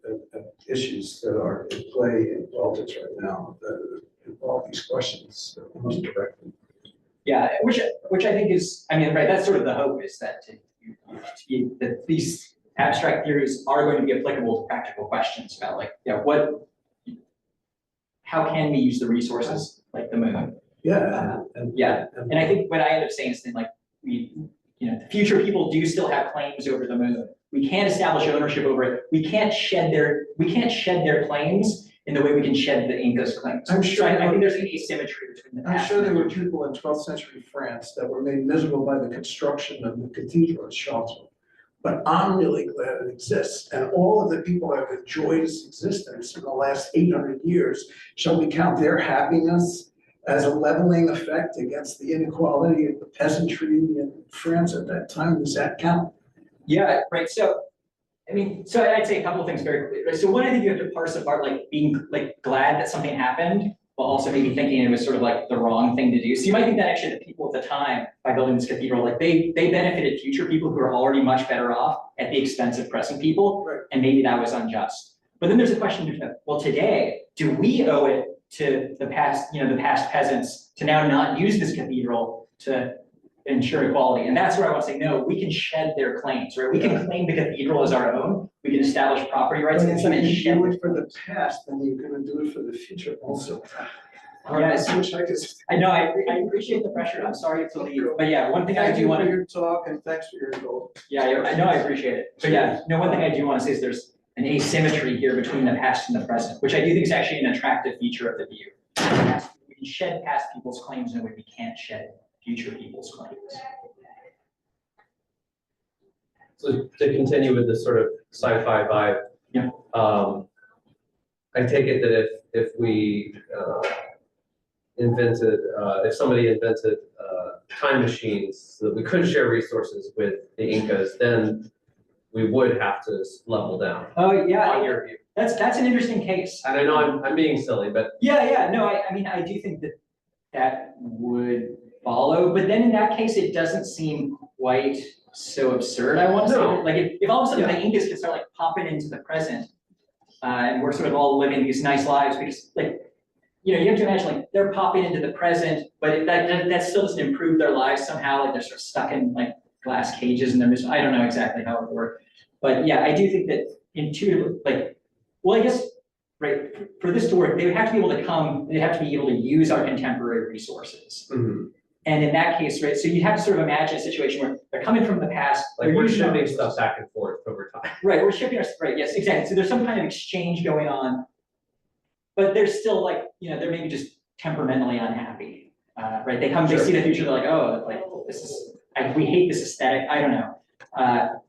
[SPEAKER 4] issues that are in play in politics right now that involve these questions most directly.
[SPEAKER 2] Yeah, which I think is, right, that's sort of the hope, is that that these abstract theories are going to be applicable to practical questions about how can we use the resources like the moon?
[SPEAKER 4] Yeah.
[SPEAKER 2] And I think what I end up saying is that the future people do still have claims over the moon. We can't establish ownership over it. We can't shed their claims in the way we can shed the Incas' claims.
[SPEAKER 4] I'm sure.
[SPEAKER 2] So I think there's an asymmetry between the
[SPEAKER 4] I'm
[SPEAKER 2] past
[SPEAKER 4] sure
[SPEAKER 2] and
[SPEAKER 4] there
[SPEAKER 2] the
[SPEAKER 4] were
[SPEAKER 2] future.
[SPEAKER 4] people in 12th century France that were made miserable by the construction of the cathedral at Chartres. but I'm really glad it exists. And all of the people that have enjoyed its existence in the last 800 years, shall we count their happiness as a leveling effect against the inequality of the peasantry in France at that time? Does that count?
[SPEAKER 2] Yeah, right. So, I mean, so I'd say a couple of things very quickly. Right? So one, I think you have to parse apart like being like glad that something happened, while also maybe thinking it was sort of like the wrong thing to do. So you might think that actually the people at the time, by building this cathedral, like they benefited future people who are already much better off at the expense of present people,
[SPEAKER 4] Right.
[SPEAKER 2] and maybe that was unjust. But then there's a question of, well, today, do we owe it to the past, the past peasants to now not use this cathedral to ensure equality? And that's where I want to say, no, we can shed their claims, right? We can claim the cathedral as our own. We can establish property rights.
[SPEAKER 4] But if you
[SPEAKER 2] and
[SPEAKER 4] can
[SPEAKER 2] shed
[SPEAKER 4] do it for the past, then you're gonna do it for the future also.
[SPEAKER 2] Yes.
[SPEAKER 4] Which I just.
[SPEAKER 2] I know, I appreciate the pressure. I'm sorry to leave, but yeah, one thing I
[SPEAKER 4] Thank
[SPEAKER 2] do
[SPEAKER 4] you
[SPEAKER 2] want
[SPEAKER 4] for
[SPEAKER 2] to,
[SPEAKER 4] your talk and thanks for your goal.
[SPEAKER 2] yeah, I know, I appreciate it. But yeah, no, one thing I do want to say is there's an asymmetry here between the past and the present, which I do think is actually an attractive feature of the view. We can shed past people's claims in a way we can't shed future people's claims.
[SPEAKER 5] So to continue with this sort of sci-fi vibe,
[SPEAKER 2] Yeah.
[SPEAKER 5] I take it that if we if somebody invented time machines so that we could share resources with the Incas, then we would have to level down.
[SPEAKER 2] Oh,
[SPEAKER 5] On
[SPEAKER 2] yeah,
[SPEAKER 5] your view.
[SPEAKER 2] that's an interesting case.
[SPEAKER 5] And I know I'm being silly, but
[SPEAKER 2] Yeah, no, I mean, I do think that would follow, but then in that case, it doesn't seem quite so absurd, I want to say.
[SPEAKER 5] No.
[SPEAKER 2] Like, if all of a sudden the Incas could start like popping into the present, and we're sort of all living these nice lives, because like, you have to imagine like they're popping into the present, but that still doesn't improve their lives somehow, like they're sort of stuck in like glass cages and I don't know exactly how it would work. But yeah, I do think that intuitively, like, well, I guess, right, for this to work, they would have to be able to come, they'd have to be able to use our contemporary resources.
[SPEAKER 5] mhm.
[SPEAKER 2] And in that case, right, so you'd have to sort of imagine a situation where they're coming from the past.
[SPEAKER 5] Like
[SPEAKER 2] they're
[SPEAKER 5] we're
[SPEAKER 2] using our
[SPEAKER 5] shipping
[SPEAKER 2] resources.
[SPEAKER 5] stuff back and forth over time.
[SPEAKER 2] Right, we're shipping our, right, yes, exactly. So there's some kind of exchange going on, but there's still like, they're maybe just temperamentally unhappy, right? They come, they see the future, they're like, oh, like this is, we hate this aesthetic, I don't know.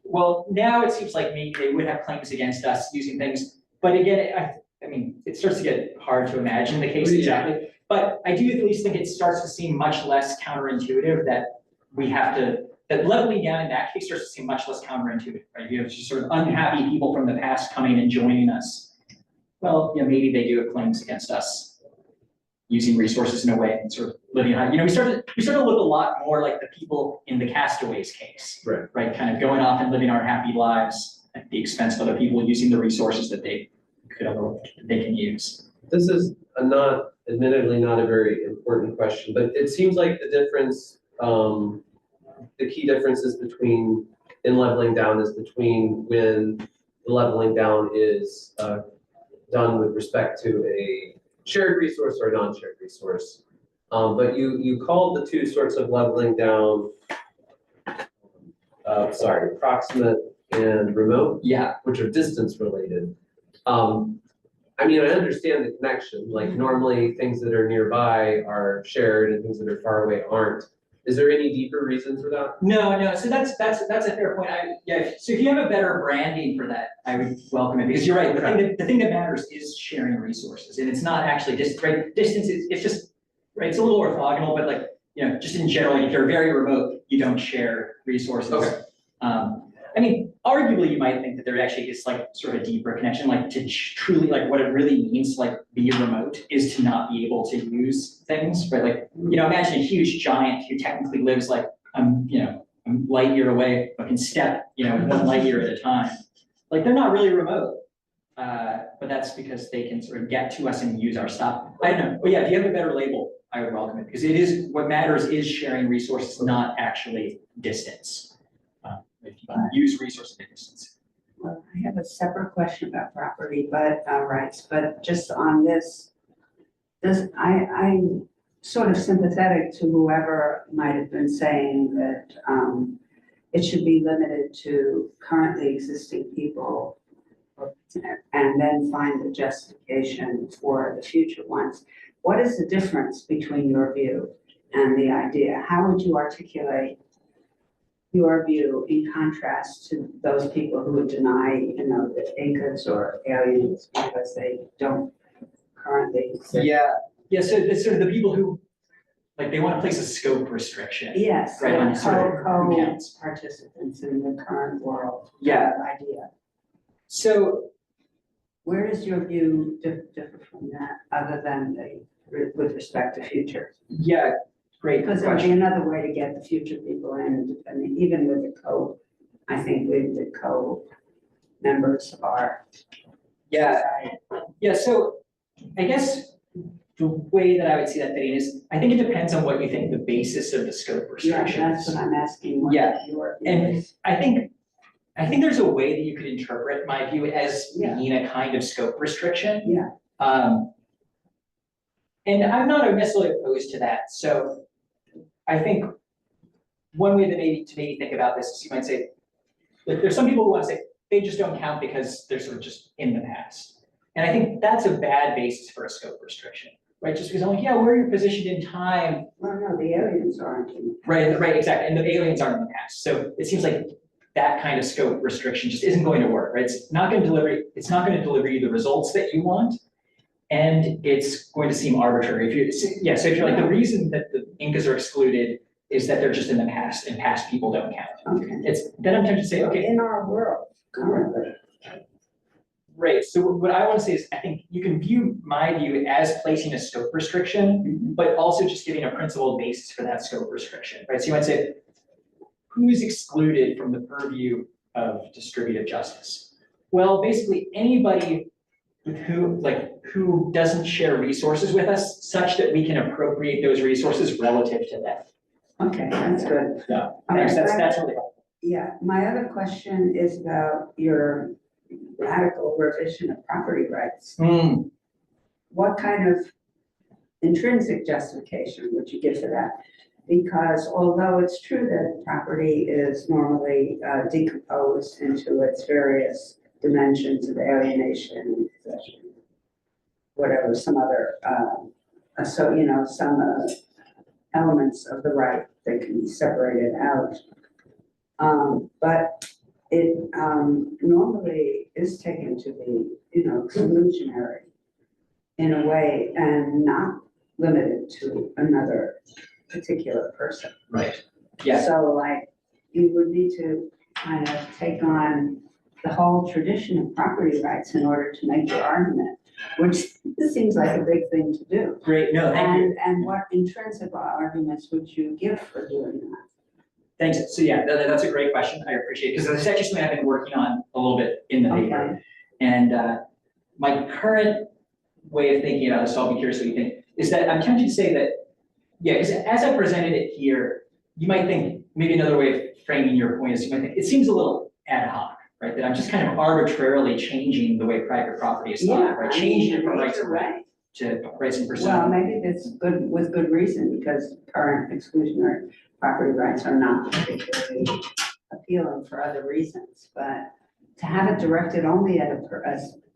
[SPEAKER 2] Well, now it seems like maybe they would have claims against us using things, but again, I mean, it starts to get hard to imagine the case
[SPEAKER 5] Yeah.
[SPEAKER 2] exactly. But I do at least think it starts to seem much less counterintuitive that we have to, that leveling down in that case starts to seem much less counterintuitive, right? You have just sort of unhappy people from the past coming and joining us. Well, maybe they do have claims against us using resources in a way and sort of living high. We start to look a lot more like the people in the Castaways case, right? Kind of going off and living our happy lives at the expense of other people using the resources that they can use.
[SPEAKER 5] This is admittedly not a very important question, but it seems like the difference, the key differences between in leveling down is between when the leveling down is done with respect to a shared resource or a non-shared resource. But you called the two sorts of leveling down, proximate and remote,
[SPEAKER 2] Yeah.
[SPEAKER 5] which are distance related. I mean, I understand the connection, like normally things that are nearby are shared and things that are far away aren't. Is there any deeper reason for that?
[SPEAKER 2] No. So that's a fair point. So if you have a better branding for that, I would welcome it, because you're right. The thing that matters is sharing resources, and it's not actually distance. Right? Distance it's just right. It's a little orthogonal, but like just in general, if you're very remote, you don't share resources.
[SPEAKER 5] Okay.
[SPEAKER 2] I mean, arguably, you might think that there actually is like sort of a deeper connection, like to truly like what it really means to like be remote is to not be able to use things, right? Like, imagine a huge giant who technically lives like, a light year away, but can step, 1 light year at a time. Like they're not really remote, but that's because they can sort of get to us and use our stuff. I don't know, but yeah, if you have a better label, I would welcome it, because it is, what matters is sharing resources, not actually distance. If you can use resources at distance.
[SPEAKER 1] Well, I have a separate question about property, rights, but just on this, I'm sort of sympathetic to whoever might have been saying that it should be limited to currently existing people and then find the justification for the future ones. What is the difference between your view and the idea? How would you articulate your view in contrast to those people who would deny, the Incas or aliens because they don't currently exist?
[SPEAKER 2] Yeah, so it's sort of the people who, like, they want to place a scope restriction.
[SPEAKER 1] Yes,
[SPEAKER 2] Right, on sort of who counts.
[SPEAKER 1] co-participants in the current world.
[SPEAKER 2] Yeah.
[SPEAKER 1] Idea.
[SPEAKER 2] So,
[SPEAKER 1] Where does your view differ from that, other than with respect to future?
[SPEAKER 2] yeah, great
[SPEAKER 1] Because there would be
[SPEAKER 2] question.
[SPEAKER 1] another way to get the future people in, and even with the I think with the members are.
[SPEAKER 2] Yeah, yeah, so I guess the way that I would see that fitting is, I think it depends on what you think the basis of the scope
[SPEAKER 1] Yeah,
[SPEAKER 2] restriction
[SPEAKER 1] that's
[SPEAKER 2] is.
[SPEAKER 1] what I'm asking. What
[SPEAKER 2] Yeah,
[SPEAKER 1] your view
[SPEAKER 2] And
[SPEAKER 1] is.
[SPEAKER 2] I think there's a way that you could interpret my view as
[SPEAKER 1] Yeah.
[SPEAKER 2] being a kind of scope restriction.
[SPEAKER 1] Yeah.
[SPEAKER 2] And I'm not necessarily opposed to that. So I think one way that maybe think about this is you might say, that there's some people who want to say they just don't count because they're sort of just in the past. And I think that's a bad basis for a scope restriction, right? Just because, yeah, where you're positioned in time.
[SPEAKER 1] Well, no, the aliens aren't.
[SPEAKER 2] Right, exactly. And the aliens aren't in the past. So it seems like that kind of scope restriction just isn't going to work, right? It's not going to deliver you the results that you want. And it's going to seem arbitrary. So if you're like, the reason that the Incas are excluded is that they're just in the past and past people don't count.
[SPEAKER 1] Okay.
[SPEAKER 2] Then I'm tempted to say, okay.
[SPEAKER 1] In our world currently.
[SPEAKER 2] Right, so what I want to say is, I think you can view my view as placing a scope restriction, but also just giving a principled basis for that scope restriction, right? So you might say, who's excluded from the purview of distributive justice? Well, basically anybody who doesn't share resources with us such that we can appropriate those resources relative to them.
[SPEAKER 1] Okay, that's good.
[SPEAKER 2] Yeah,
[SPEAKER 1] Okay,
[SPEAKER 2] thanks, that's really helpful.
[SPEAKER 1] Yeah, my other question is about your radical revision of property rights. What kind of intrinsic justification would you give for that? Because although it's true that property is normally decomposed into its various dimensions of alienation, possession, whatever, some other, some elements of the right that can be separated out. But it normally is taken to be, exclusionary in a way and not limited to another particular person.
[SPEAKER 2] Right. Yeah.
[SPEAKER 1] So like, you would need to kind of take on the whole tradition of property rights in order to make your argument, which this seems like a big thing to do.
[SPEAKER 2] Great, no, thank you.
[SPEAKER 1] And what intrinsic arguments would you give for doing that?
[SPEAKER 2] Thanks. So yeah, that's a great question. I appreciate it because it's actually something I've been working on a little bit in the paper.
[SPEAKER 1] Okay.
[SPEAKER 2] And my current way of thinking about this, so I'll be curious what you think, is that I'm tempted to say that, yeah, because as I presented it here, you might think, maybe another way of framing your point is you might think, it seems a little ad hoc, right? That I'm just kind of arbitrarily changing the way private property is thought, right? Changing it from rights of right to rights in persona.
[SPEAKER 1] Well, maybe that's good, with good reason, because current exclusionary property rights are not particularly appealing for other reasons, but to have it directed only at a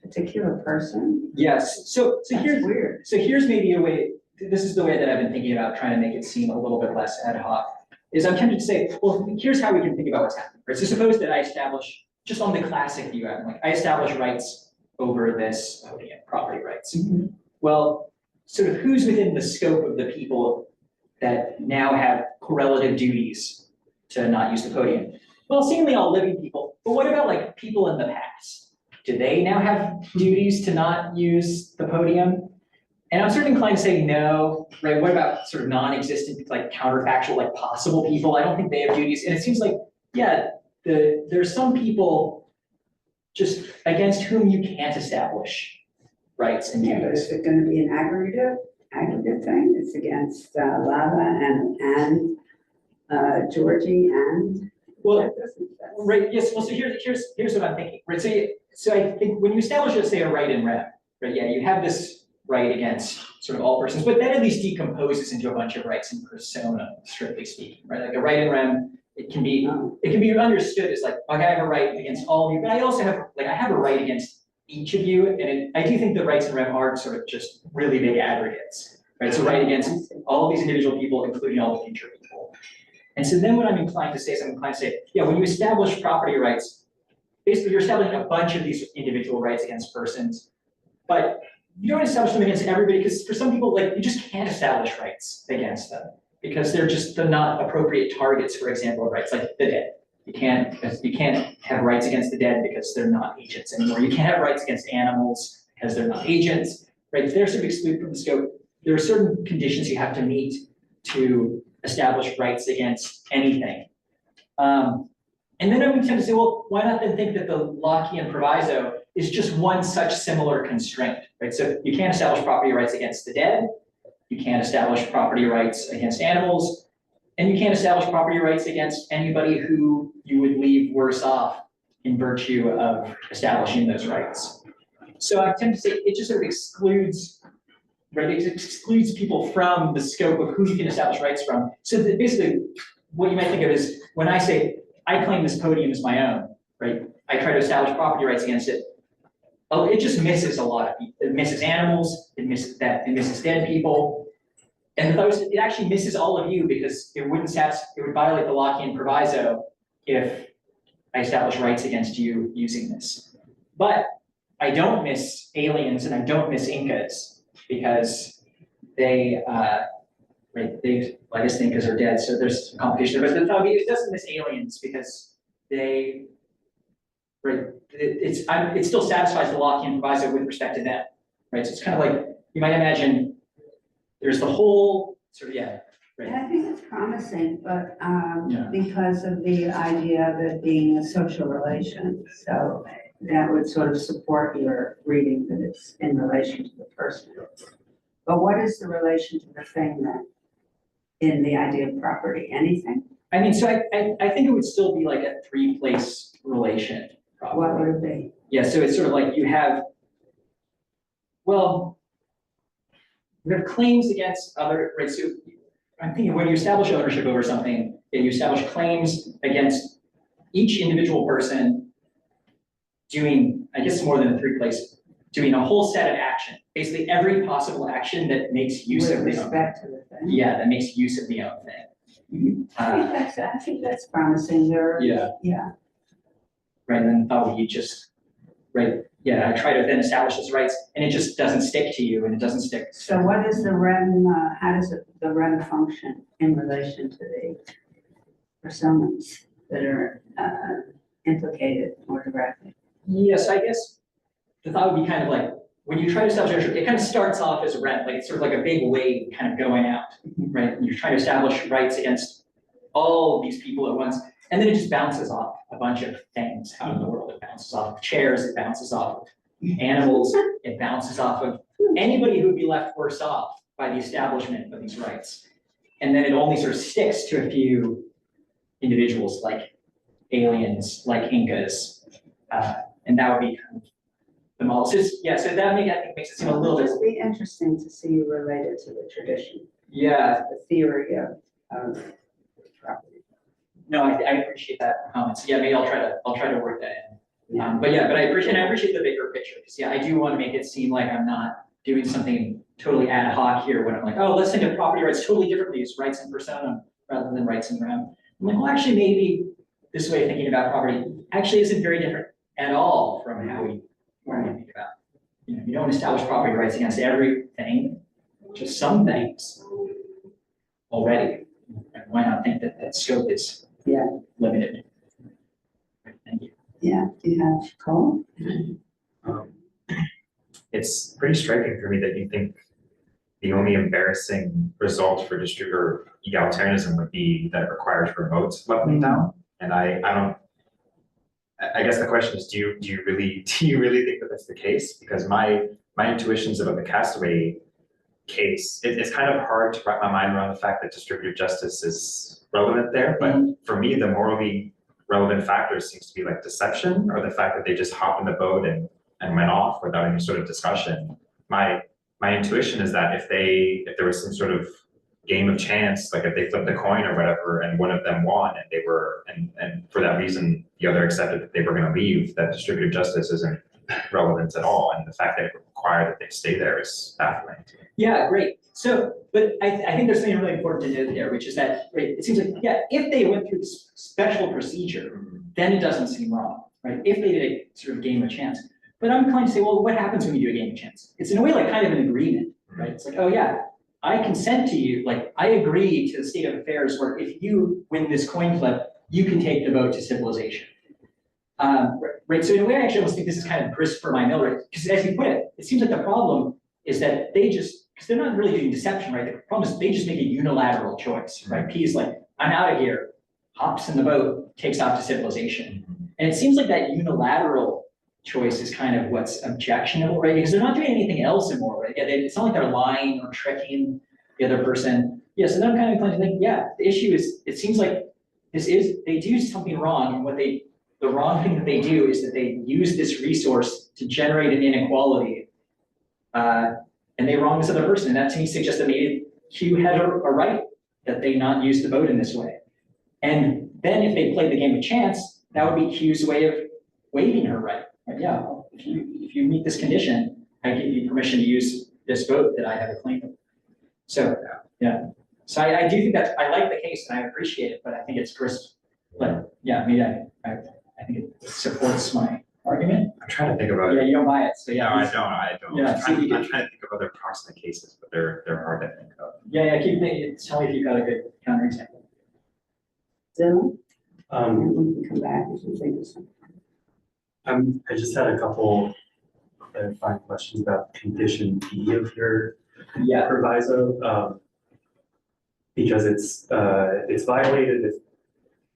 [SPEAKER 1] particular person.
[SPEAKER 2] Yes, so here's
[SPEAKER 1] weird.
[SPEAKER 2] So here's maybe a way, this is the way that I've been thinking about trying to make it seem a little bit less ad hoc, is I'm tempted to say, well, here's how we can think about what's happening, right? So suppose that I establish, just on the classic view, I establish rights over this podium, property rights.
[SPEAKER 1] Mm-hmm.
[SPEAKER 2] Well, sort of who's within the scope of the people that now have correlative duties to not use the podium? Well, seemingly all living people, but what about like people in the past? Do they now have duties to not use the podium? And I'm sort of inclined to say no, right? What about sort of non-existent, like counterfactual, like possible people? I don't think they have duties. And it seems like, yeah, there's some people just against whom you can't establish rights and
[SPEAKER 1] Yeah, but
[SPEAKER 2] duties.
[SPEAKER 1] is it gonna be an aggregate thing? It's against Lava and Georgie and.
[SPEAKER 2] Well, right, yes, well, so here's what I'm thinking, right? So I think when you establish, let's say, a right in rem, right, yeah, you have this right against sort of all persons, but that at least decomposes into a bunch of rights in persona, strictly speaking, right? Like a right in rem, it can be understood as like, okay, I have a right against all of you, but I also have, like, I have a right against each of you, and I do think the rights in rem are sort of just really big aggregates, right? So right against all of these individual people, including all the future people. And so then what I'm inclined to say is I'm inclined to say, yeah, when you establish property rights, basically you're establishing a bunch of these individual rights against persons, but you don't establish them against everybody, because for some people, like, you just can't establish rights against them because they're not appropriate targets, for example, of rights, like the dead. You can't have rights against the dead because they're not agents anymore. You can't have rights against animals because they're not agents, right? They're sort of excluded from the scope. There are certain conditions you have to meet to establish rights against anything. And then I would tend to say, well, why not then think that the Lockean proviso is just one such similar constraint, right? So you can't establish property rights against the dead, you can't establish property rights against animals, and you can't establish property rights against anybody who you would leave worse off in virtue of establishing those rights. So I tend to say it just sort of excludes, right? It excludes people from the scope of who you can establish rights from. So that basically, what you might think of is when I say, I claim this podium as my own, right? I try to establish property rights against it. Oh, it just misses a lot of people. It misses animals, it misses dead people. And it actually misses all of you because it would violate the Lockean proviso if I establish rights against you using this. But I don't miss aliens and I don't miss Incas because they, right, I guess the Incas are dead, so there's some complication there. But it doesn't miss aliens because they, right, it still satisfies the Lockean proviso with respect to them, right? So it's kind of like, you might imagine there's the whole sort of, yeah, right.
[SPEAKER 1] And I think it's promising, but
[SPEAKER 2] Yeah.
[SPEAKER 1] because of the idea of it being a social relation, so that would sort of support your reading that it's in relation to the person. But what is the relation to the thing then in the idea of property? Anything?
[SPEAKER 2] I mean, so I think it would still be like a three-place relation, probably.
[SPEAKER 1] What would it be?
[SPEAKER 2] Yeah, so it's sort of like you have, well, you have claims against other, right? So I'm thinking when you establish ownership over something, you establish claims against each individual person doing, I guess more than a three-place, doing a whole set of action. Basically every possible action that makes use of the own thing.
[SPEAKER 1] With respect to the thing.
[SPEAKER 2] Yeah, that makes use of the own thing.
[SPEAKER 1] I think that's promising there.
[SPEAKER 2] Yeah.
[SPEAKER 1] Yeah.
[SPEAKER 2] Right, and then thought you just, right, yeah, I try to then establish those rights, and it just doesn't stick to you, and it doesn't stick.
[SPEAKER 1] So what is the REM, how does the REM function in relation to the personas that are implicated more directly?
[SPEAKER 2] Yes, I guess the thought would be kind of like, when you try to establish ownership, it kind of starts off as a rent, like it's sort of like a big wave kind of going out, right? And you're trying to establish rights against all of these people at once, and then it just bounces off a bunch of things out in the world. It bounces off of chairs, it bounces off of animals, it bounces off of anybody who would be left worse off by the establishment of these rights. And then it only sort of sticks to a few individuals like aliens, like Incas, and that would be kind of the model. So yeah, so that I think makes it seem a little bit.
[SPEAKER 1] It'd be interesting to see you related to the tradition.
[SPEAKER 2] Yeah,
[SPEAKER 1] The theory of property.
[SPEAKER 2] no, I appreciate that comment. So yeah, maybe I'll try to work that in. But I appreciate the bigger picture, because yeah, I do want to make it seem like I'm not doing something totally ad hoc here when I'm like, oh, let's think of property rights totally differently as rights in persona rather than rights in rem. I'm like, well, actually, maybe this way of thinking about property actually isn't very different at all from how we normally think about. You know, you don't establish property rights against everything, just some things already. And why not think that that scope is limited? Thank you.
[SPEAKER 1] Yeah, do you have Cole?
[SPEAKER 6] It's pretty striking for me that you think the only embarrassing result for distributor egalitarianism would be that it requires remote leveling down. And I guess the question is, do you really think that that's the case? Because my intuitions about the Castaway case, it's kind of hard to wrap my mind around the fact that distributive justice is relevant there. But for me, the morally relevant factor seems to be like deception, or the fact that they just hopped in the boat and went off without any sort of discussion. My intuition is that if there was some sort of game of chance, like if they flipped a coin or whatever, and one of them won, and they were, and for that reason the other accepted that they were going to leave, that distributive justice isn't relevant at all, and the fact that it would require that they stay there is baffling to me.
[SPEAKER 2] Yeah, great. So, but I think there's something really important to note there, which is that, right, it seems like, yeah, if they went through this special procedure, then it doesn't seem wrong, right? If they did a sort of game of chance. But I'm inclined to say, well, what happens when you do a game of chance? It's in a way like kind of an agreement, right? It's like, oh yeah, I consent to you, like I agree to the state of affairs where if you win this coin flip, you can take the vote to civilization. Right, so in a way, I actually almost think this is kind of Christopher Miller, because as you put it, it seems like the problem is that they just, because they're not really doing deception, right? The problem is they just make a unilateral choice, right? P is like, I'm out of here, hops in the boat, takes off to civilization. And it seems like that unilateral choice is kind of what's objectionable, right? Because they're not doing anything else immoral, right? Yeah, it's not like they're lying or tricking the other person. Yeah, so then I'm kind of inclined to think, yeah, the issue is, it seems like they do something wrong, and the wrong thing that they do is that they use this resource to generate an inequality, and they wrong this other person. And that to me suggests that maybe Q had a right that they not use the vote in this way. And then if they played the game of chance, that would be Q's way of waiving her right. Like, yeah, well, if you meet this condition, I give you permission to use this vote that I have a claim to. So yeah, so I do think that I like the case and I appreciate it, but I think it's crisp. But yeah, maybe I think it supports my argument.
[SPEAKER 6] I'm trying to think about
[SPEAKER 2] Yeah,
[SPEAKER 6] it.
[SPEAKER 2] you don't buy it, so
[SPEAKER 6] No,
[SPEAKER 2] yeah.
[SPEAKER 6] I don't.
[SPEAKER 2] Yeah,
[SPEAKER 6] I'm
[SPEAKER 2] so
[SPEAKER 6] trying,
[SPEAKER 2] you
[SPEAKER 6] I'm trying to think of other proximate cases, but they're hard to think of.
[SPEAKER 2] Yeah, keep thinking. Tell me if you've got a good counterexample.
[SPEAKER 1] Dylan,
[SPEAKER 5] Um,
[SPEAKER 1] and we can come back if you think of something.
[SPEAKER 7] I just had a couple clarifying questions about condition B of your
[SPEAKER 2] Yeah.
[SPEAKER 7] proviso. Because it's violated if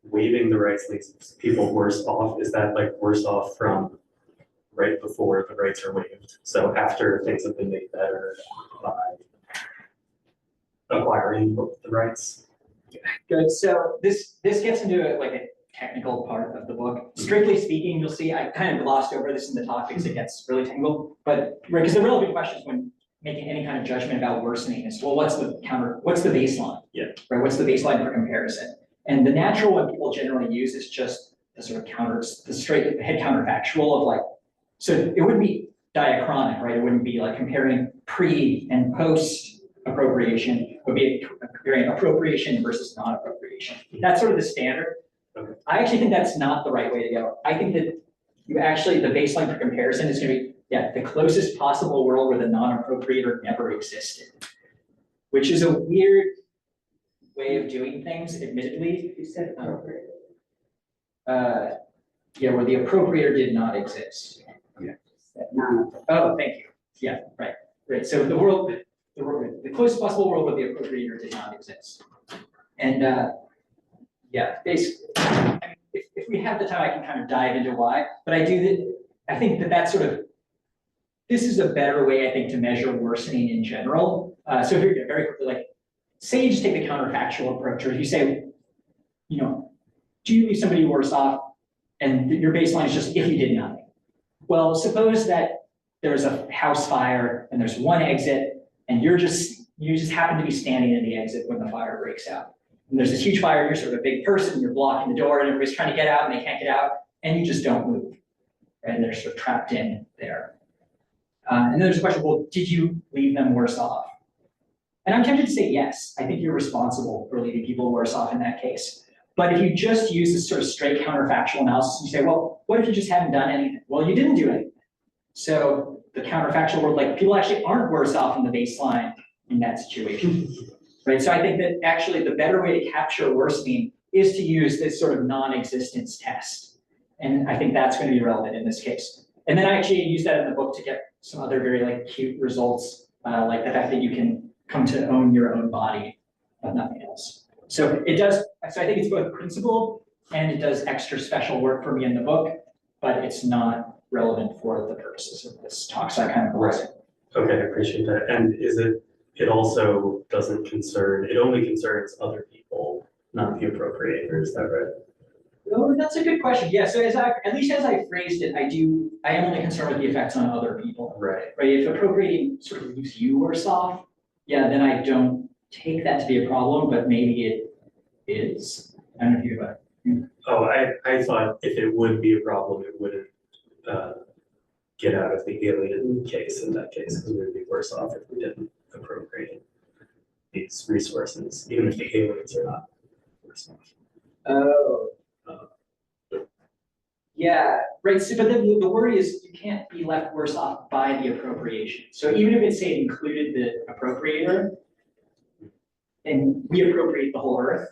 [SPEAKER 7] waiving the rights makes people worse off. Is that like worse off from right before the rights are waived? So after things have been made better by acquiring the rights?
[SPEAKER 2] Good. So this gets into a technical part of the book. Strictly speaking, you'll see I kind of glossed over this in the talk because it gets really tangled. But because the relevant questions when making any kind of judgment about worsening is, well, what's the baseline?
[SPEAKER 7] Yeah.
[SPEAKER 2] Right. What's the baseline for comparison? And the natural one people generally use is just the sort of the straight head counterfactual of like, so it wouldn't be diachronic, right? It wouldn't be like comparing pre and post appropriation. It would be comparing appropriation versus non-appropriation. That's sort of the standard.
[SPEAKER 7] Okay.
[SPEAKER 2] I actually think that's not the right way to go. I think that the baseline for comparison is going to be, the closest possible world where the non-appropriator never existed, which is a weird way of doing things, admittedly.
[SPEAKER 1] You said appropriate.
[SPEAKER 2] Yeah, where the appropriator did not exist.
[SPEAKER 1] Non-appropriate.
[SPEAKER 2] Oh, thank you. Yeah, right. So the closest possible world where the appropriator did not exist. And basically, I mean, if we have the time, I can kind of dive into why. But I think that's sort of, this is a better way, I think, to measure worsening in general. So if you're very quickly, like, say you just take the counterfactual approach, or you say, do you leave somebody worse off? And your baseline is just if you did nothing. Well, suppose that there's a house fire and there's one exit, and you just happen to be standing in the exit when the fire breaks out. And there's this huge fire, you're sort of a big person, you're blocking the door, and everybody's trying to get out and they can't get out, and you just don't move. Right? And they're sort of trapped in there. And then there's a question, well, did you leave them worse off? And I'm tempted to say yes. I think you're responsible for leaving people worse off in that case. But if you just use this sort of straight counterfactual analysis, you say, well, what if you just hadn't done anything? Well, you didn't do anything. So the counterfactual world, like people actually aren't worse off in the baseline in that situation. Right? So I think that actually the better way to capture worsening is to use this sort of non-existence test. And I think that's going to be relevant in this case. And then I actually use that in the book to get some other very cute results, like the fact that you can come to own your own body, but nothing else. So it does, so I think it's both principled and it does extra special work for me in the book, but it's not relevant for the purposes of this talk. So I kind of gloss it.
[SPEAKER 7] Okay, I appreciate that. And it also doesn't concern, it only concerns other people, not the appropriator, is that right?
[SPEAKER 2] Oh, that's a good question. Yeah, so at least as I phrased it, I am only concerned with the effects on other people.
[SPEAKER 7] Right.
[SPEAKER 2] Right, if appropriating sort of leaves you worse off, yeah, then I don't take that to be a problem, but maybe it is. I don't know if you have
[SPEAKER 7] Oh, I thought if it would be a problem, it wouldn't get out of the alien case in that case, because we would be worse off if we didn't appropriate it. these resources, even if the aliens are not worse off.
[SPEAKER 2] Oh. Yeah, right, so, but then the worry is you can't be left worse off by the appropriation. So even if it's, say, it included the appropriator, and we appropriate the whole earth,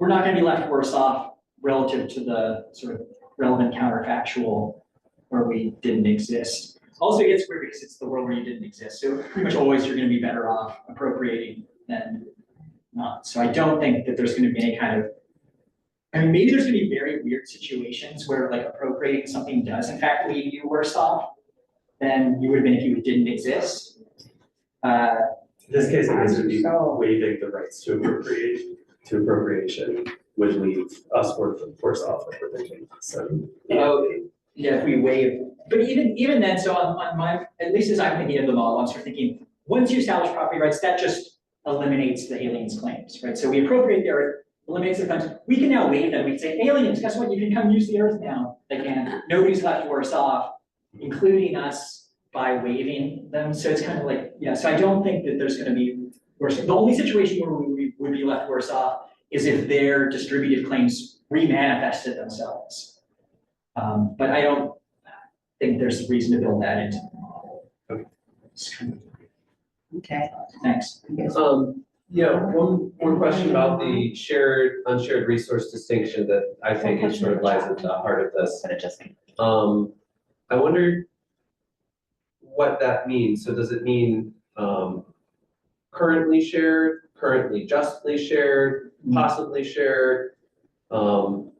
[SPEAKER 2] we're not gonna be left worse off relative to the sort of relevant counterfactual where we didn't exist. Also, it gets weird because it's the world where you didn't exist. So pretty much always you're gonna be better off appropriating than not. So I don't think that there's gonna be any kind of, I mean, maybe there's gonna be very weird situations where like appropriating something does in fact leave you worse off than you would have been if you didn't exist.
[SPEAKER 7] In this case, I guess it would be
[SPEAKER 1] So-
[SPEAKER 7] waiving the rights to appropriation would leave us worse off if we're thinking. So,
[SPEAKER 2] Oh, yeah, if we waive, but even then, so on my, at least as I'm thinking of the model, I'm sort of thinking, once you establish property rights, that just eliminates the aliens' claims, right? So we appropriate the earth, eliminates the claims. We can now waive them. We can say, aliens, guess what? You can come use the earth now. They can. Nobody's left worse off, including us, by waiving them. So it's kind of like, yeah, so I don't think that there's gonna be worse. The only situation where we would be left worse off is if their distributive claims remanifested themselves. But I don't think there's reason to build that into the model.
[SPEAKER 1] Okay.
[SPEAKER 2] Thanks.
[SPEAKER 5] Yeah, one question about the shared, unshared resource distinction that I think is sort of lies at the heart of this.
[SPEAKER 3] But it just.
[SPEAKER 5] I wondered what that means. So does it mean currently shared, currently justly shared, possibly shared? And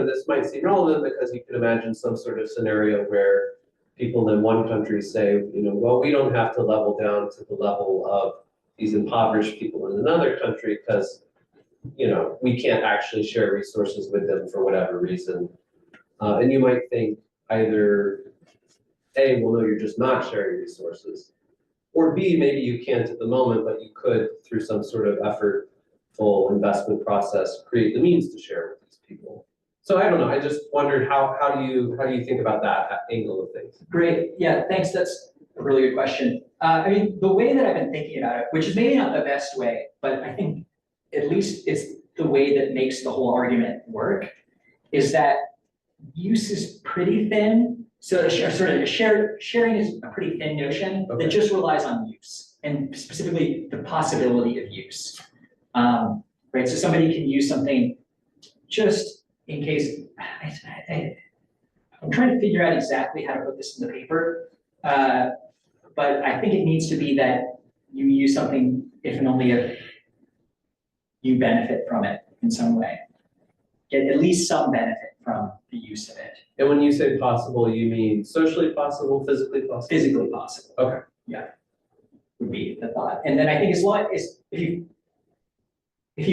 [SPEAKER 5] this might seem relevant because you can imagine some sort of scenario where people in one country say, well, we don't have to level down to the level of these impoverished people in another country because, we can't actually share resources with them for whatever reason. And you might think either A, well, no, you're just not sharing resources, or B, maybe you can't at the moment, but you could, through some sort of effortful investment process, create the means to share with these people. So I don't know, I just wondered how do you think about that angle of things?
[SPEAKER 2] Great, yeah, thanks, that's a really good question. I mean, the way that I've been thinking about it, which is maybe not the best way, but I think at least it's the way that makes the whole argument work, is that use is pretty thin. So sharing is a pretty thin notion that just relies on use, and specifically the possibility of use. Right, so somebody can use something just in case, I'm trying to figure out exactly how to put this in the paper, but I think it needs to be that you use something if and only if you benefit from it in some way. Get at least some benefit from the use of it.
[SPEAKER 5] And when you say possible, you mean socially possible, physically possible?
[SPEAKER 2] Physically possible.
[SPEAKER 5] Okay.
[SPEAKER 2] Yeah, would be the thought. And then I think as long as, if you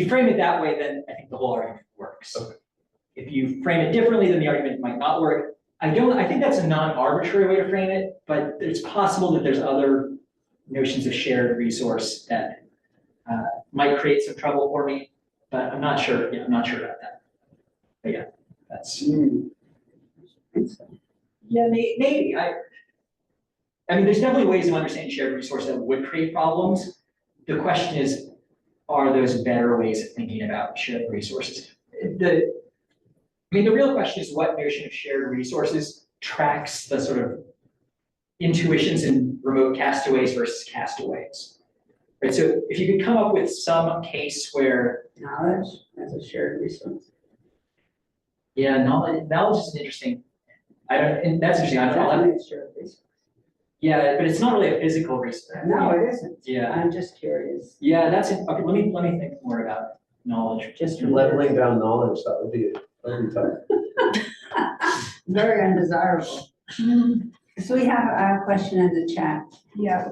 [SPEAKER 2] frame it that way, then I think the whole argument works.
[SPEAKER 5] Okay.
[SPEAKER 2] If you frame it differently, then the argument might not work. I think that's a non-arbitrary way to frame it, but it's possible that there's other notions of shared resource that might create some trouble for me, but I'm not sure. Yeah, I'm not sure about that. But yeah, that's. Yeah, maybe. I mean, there's definitely ways of understanding shared resource that would create problems. The question is, are those better ways of thinking about shared resources? The real question is what notion of shared resources tracks the sort of intuitions in remote castaways versus castaways. Right, so if you could come up with some case where
[SPEAKER 1] Knowledge as a shared resource.
[SPEAKER 2] yeah, knowledge is interesting. And that's interesting. I don't know.
[SPEAKER 1] Definitely a shared resource.
[SPEAKER 2] Yeah, but it's not really a physical resource.
[SPEAKER 1] No, it isn't.
[SPEAKER 2] Yeah.
[SPEAKER 1] I'm just curious.
[SPEAKER 2] Yeah, that's it. Okay, let me think more about knowledge.
[SPEAKER 1] Just
[SPEAKER 5] Leveling down knowledge, that would be tough.
[SPEAKER 1] very undesirable. So we have a question in the chat.
[SPEAKER 3] Yeah,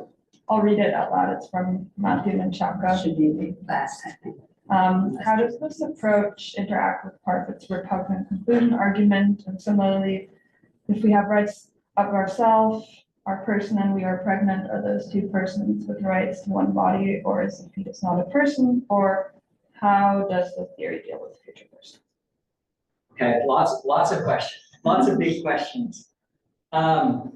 [SPEAKER 3] I'll read it out loud. It's from Matthew Menchaca.
[SPEAKER 1] Should be the last, I think.
[SPEAKER 3] How does this approach interact with Parfit's repugnant conclusion argument? And similarly, if we have rights of ourselves, our person, and we are pregnant, are those two persons with rights to one body, or is the fetus not a person? Or how does the theory deal with future persons?
[SPEAKER 2] Okay, lots of questions, lots of big questions. I'll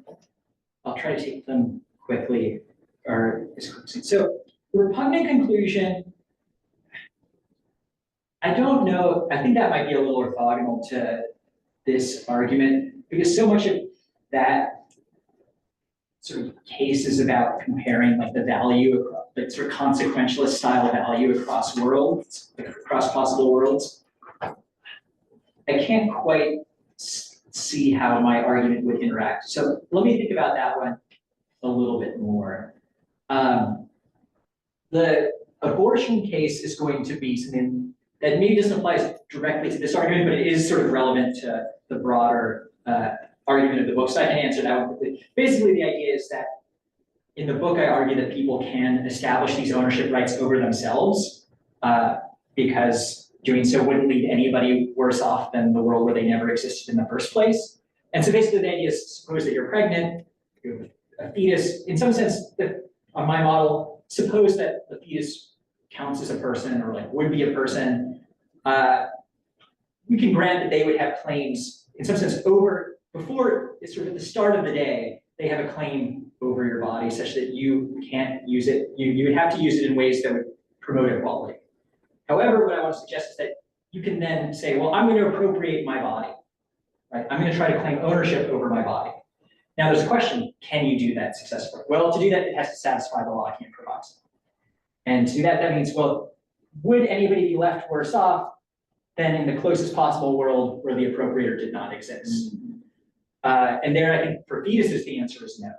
[SPEAKER 2] try to take them quickly or as quickly. So The repugnant conclusion, I don't know, I think that might be a little orthogonal to this argument, because so much of that sort of case is about comparing like the value, like sort of consequentialist style value across worlds, like across possible worlds. I can't quite see how my argument would interact. So let me think about that one a little bit more. The abortion case is going to be something that maybe doesn't apply directly to this argument, but it is sort of relevant to the broader argument of the book, so I can answer that one quickly. Basically, the idea is that in the book, I argue that people can establish these ownership rights over themselves because doing so wouldn't leave anybody worse off than the world where they never existed in the first place. And so basically the idea is, suppose that you're pregnant, you have a fetus, in some sense, on my model, suppose that the fetus counts as a person or like would be a person. We can grant that they would have claims, in some sense, before it's sort of at the start of the day, they have a claim over your body such that you can't use it. You would have to use it in ways that would promote equality. However, what I want to suggest is that you can then say, well, I'm going to appropriate my body, right? I'm going to try to claim ownership over my body. Now there's a question, can you do that successfully? Well, to do that, it has to satisfy the law can't proviso. And to do that, that means, well, would anybody be left worse off than in the closest possible world where the appropriator did not exist? And there, I think for fetuses, the answer is no,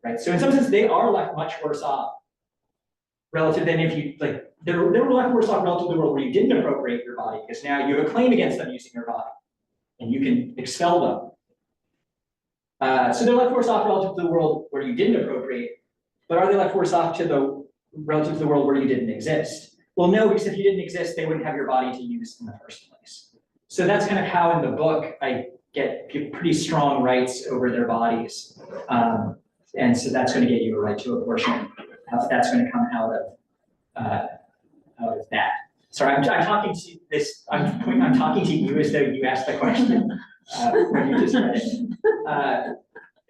[SPEAKER 2] right? So in some sense, they are left much worse off relative than if you, like, they were left worse off relative to the world where you didn't appropriate your body, because now you have a claim against them using your body, and you can expel them. So they're left worse off relative to the world where you didn't appropriate, but are they left worse off relative to the world where you didn't exist? Well, no, because if you didn't exist, they wouldn't have your body to use in the first place. So that's kind of how in the book I give pretty strong rights over their bodies. And so that's going to get you a right to abortion. That's going to come out of that. Sorry, I'm talking to this. I'm talking to you as though you asked the question when you just read it.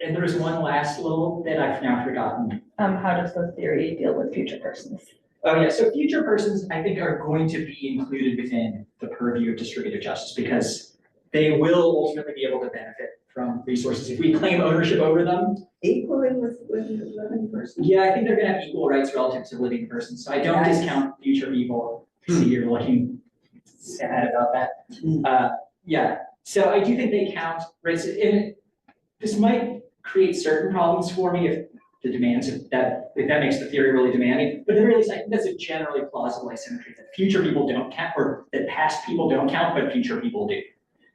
[SPEAKER 2] And there's one last little bit I've now forgotten.
[SPEAKER 3] How does the theory deal with future persons?
[SPEAKER 2] Oh yeah, so future persons I think are going to be included within the purview of distributive justice because they will ultimately be able to benefit from resources if we claim ownership over them.
[SPEAKER 1] Equally with living persons?
[SPEAKER 2] Yeah, I think they're going to have equal rights relative to living persons. So I don't discount future people. See, you're looking sad about that. Yeah, so I do think they count, right? So this might create certain problems for me if the demands, if that makes the theory really demanding. But at the very least, I think that's a generally plausible asymmetry that future people don't count, or that past people don't count, but future people do.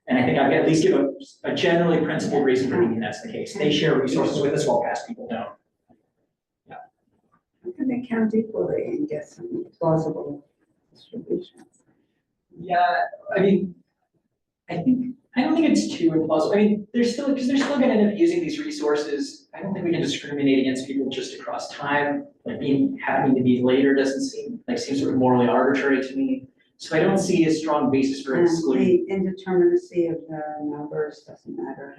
[SPEAKER 2] And I think I can at least give a generally principled reason for thinking that's the case. They share resources with us while past people don't. Yeah.
[SPEAKER 1] How can they count equally and get some plausible distributions?
[SPEAKER 2] Yeah, I mean, I don't think it's too implausible. I mean, because they're still going to end up using these resources. I don't think we can discriminate against people just across time. Like having to be later doesn't seem sort of morally arbitrary to me. So I don't see a strong basis for excluding.
[SPEAKER 1] The indeterminacy of the numbers doesn't matter.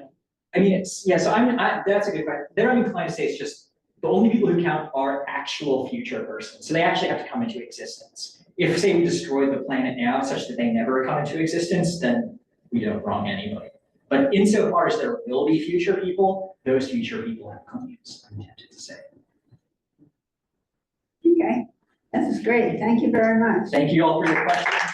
[SPEAKER 2] I mean, so that's a good question. There I'm inclined to say it's just the only people who count are actual future persons. So they actually have to come into existence. If, say, we destroy the planet now such that they never come into existence, then we don't wrong anybody. But insofar as there will be future people, those future people have claims, I'm tempted to say.
[SPEAKER 1] Okay, this is great. Thank you very much.
[SPEAKER 2] Thank you all for your questions.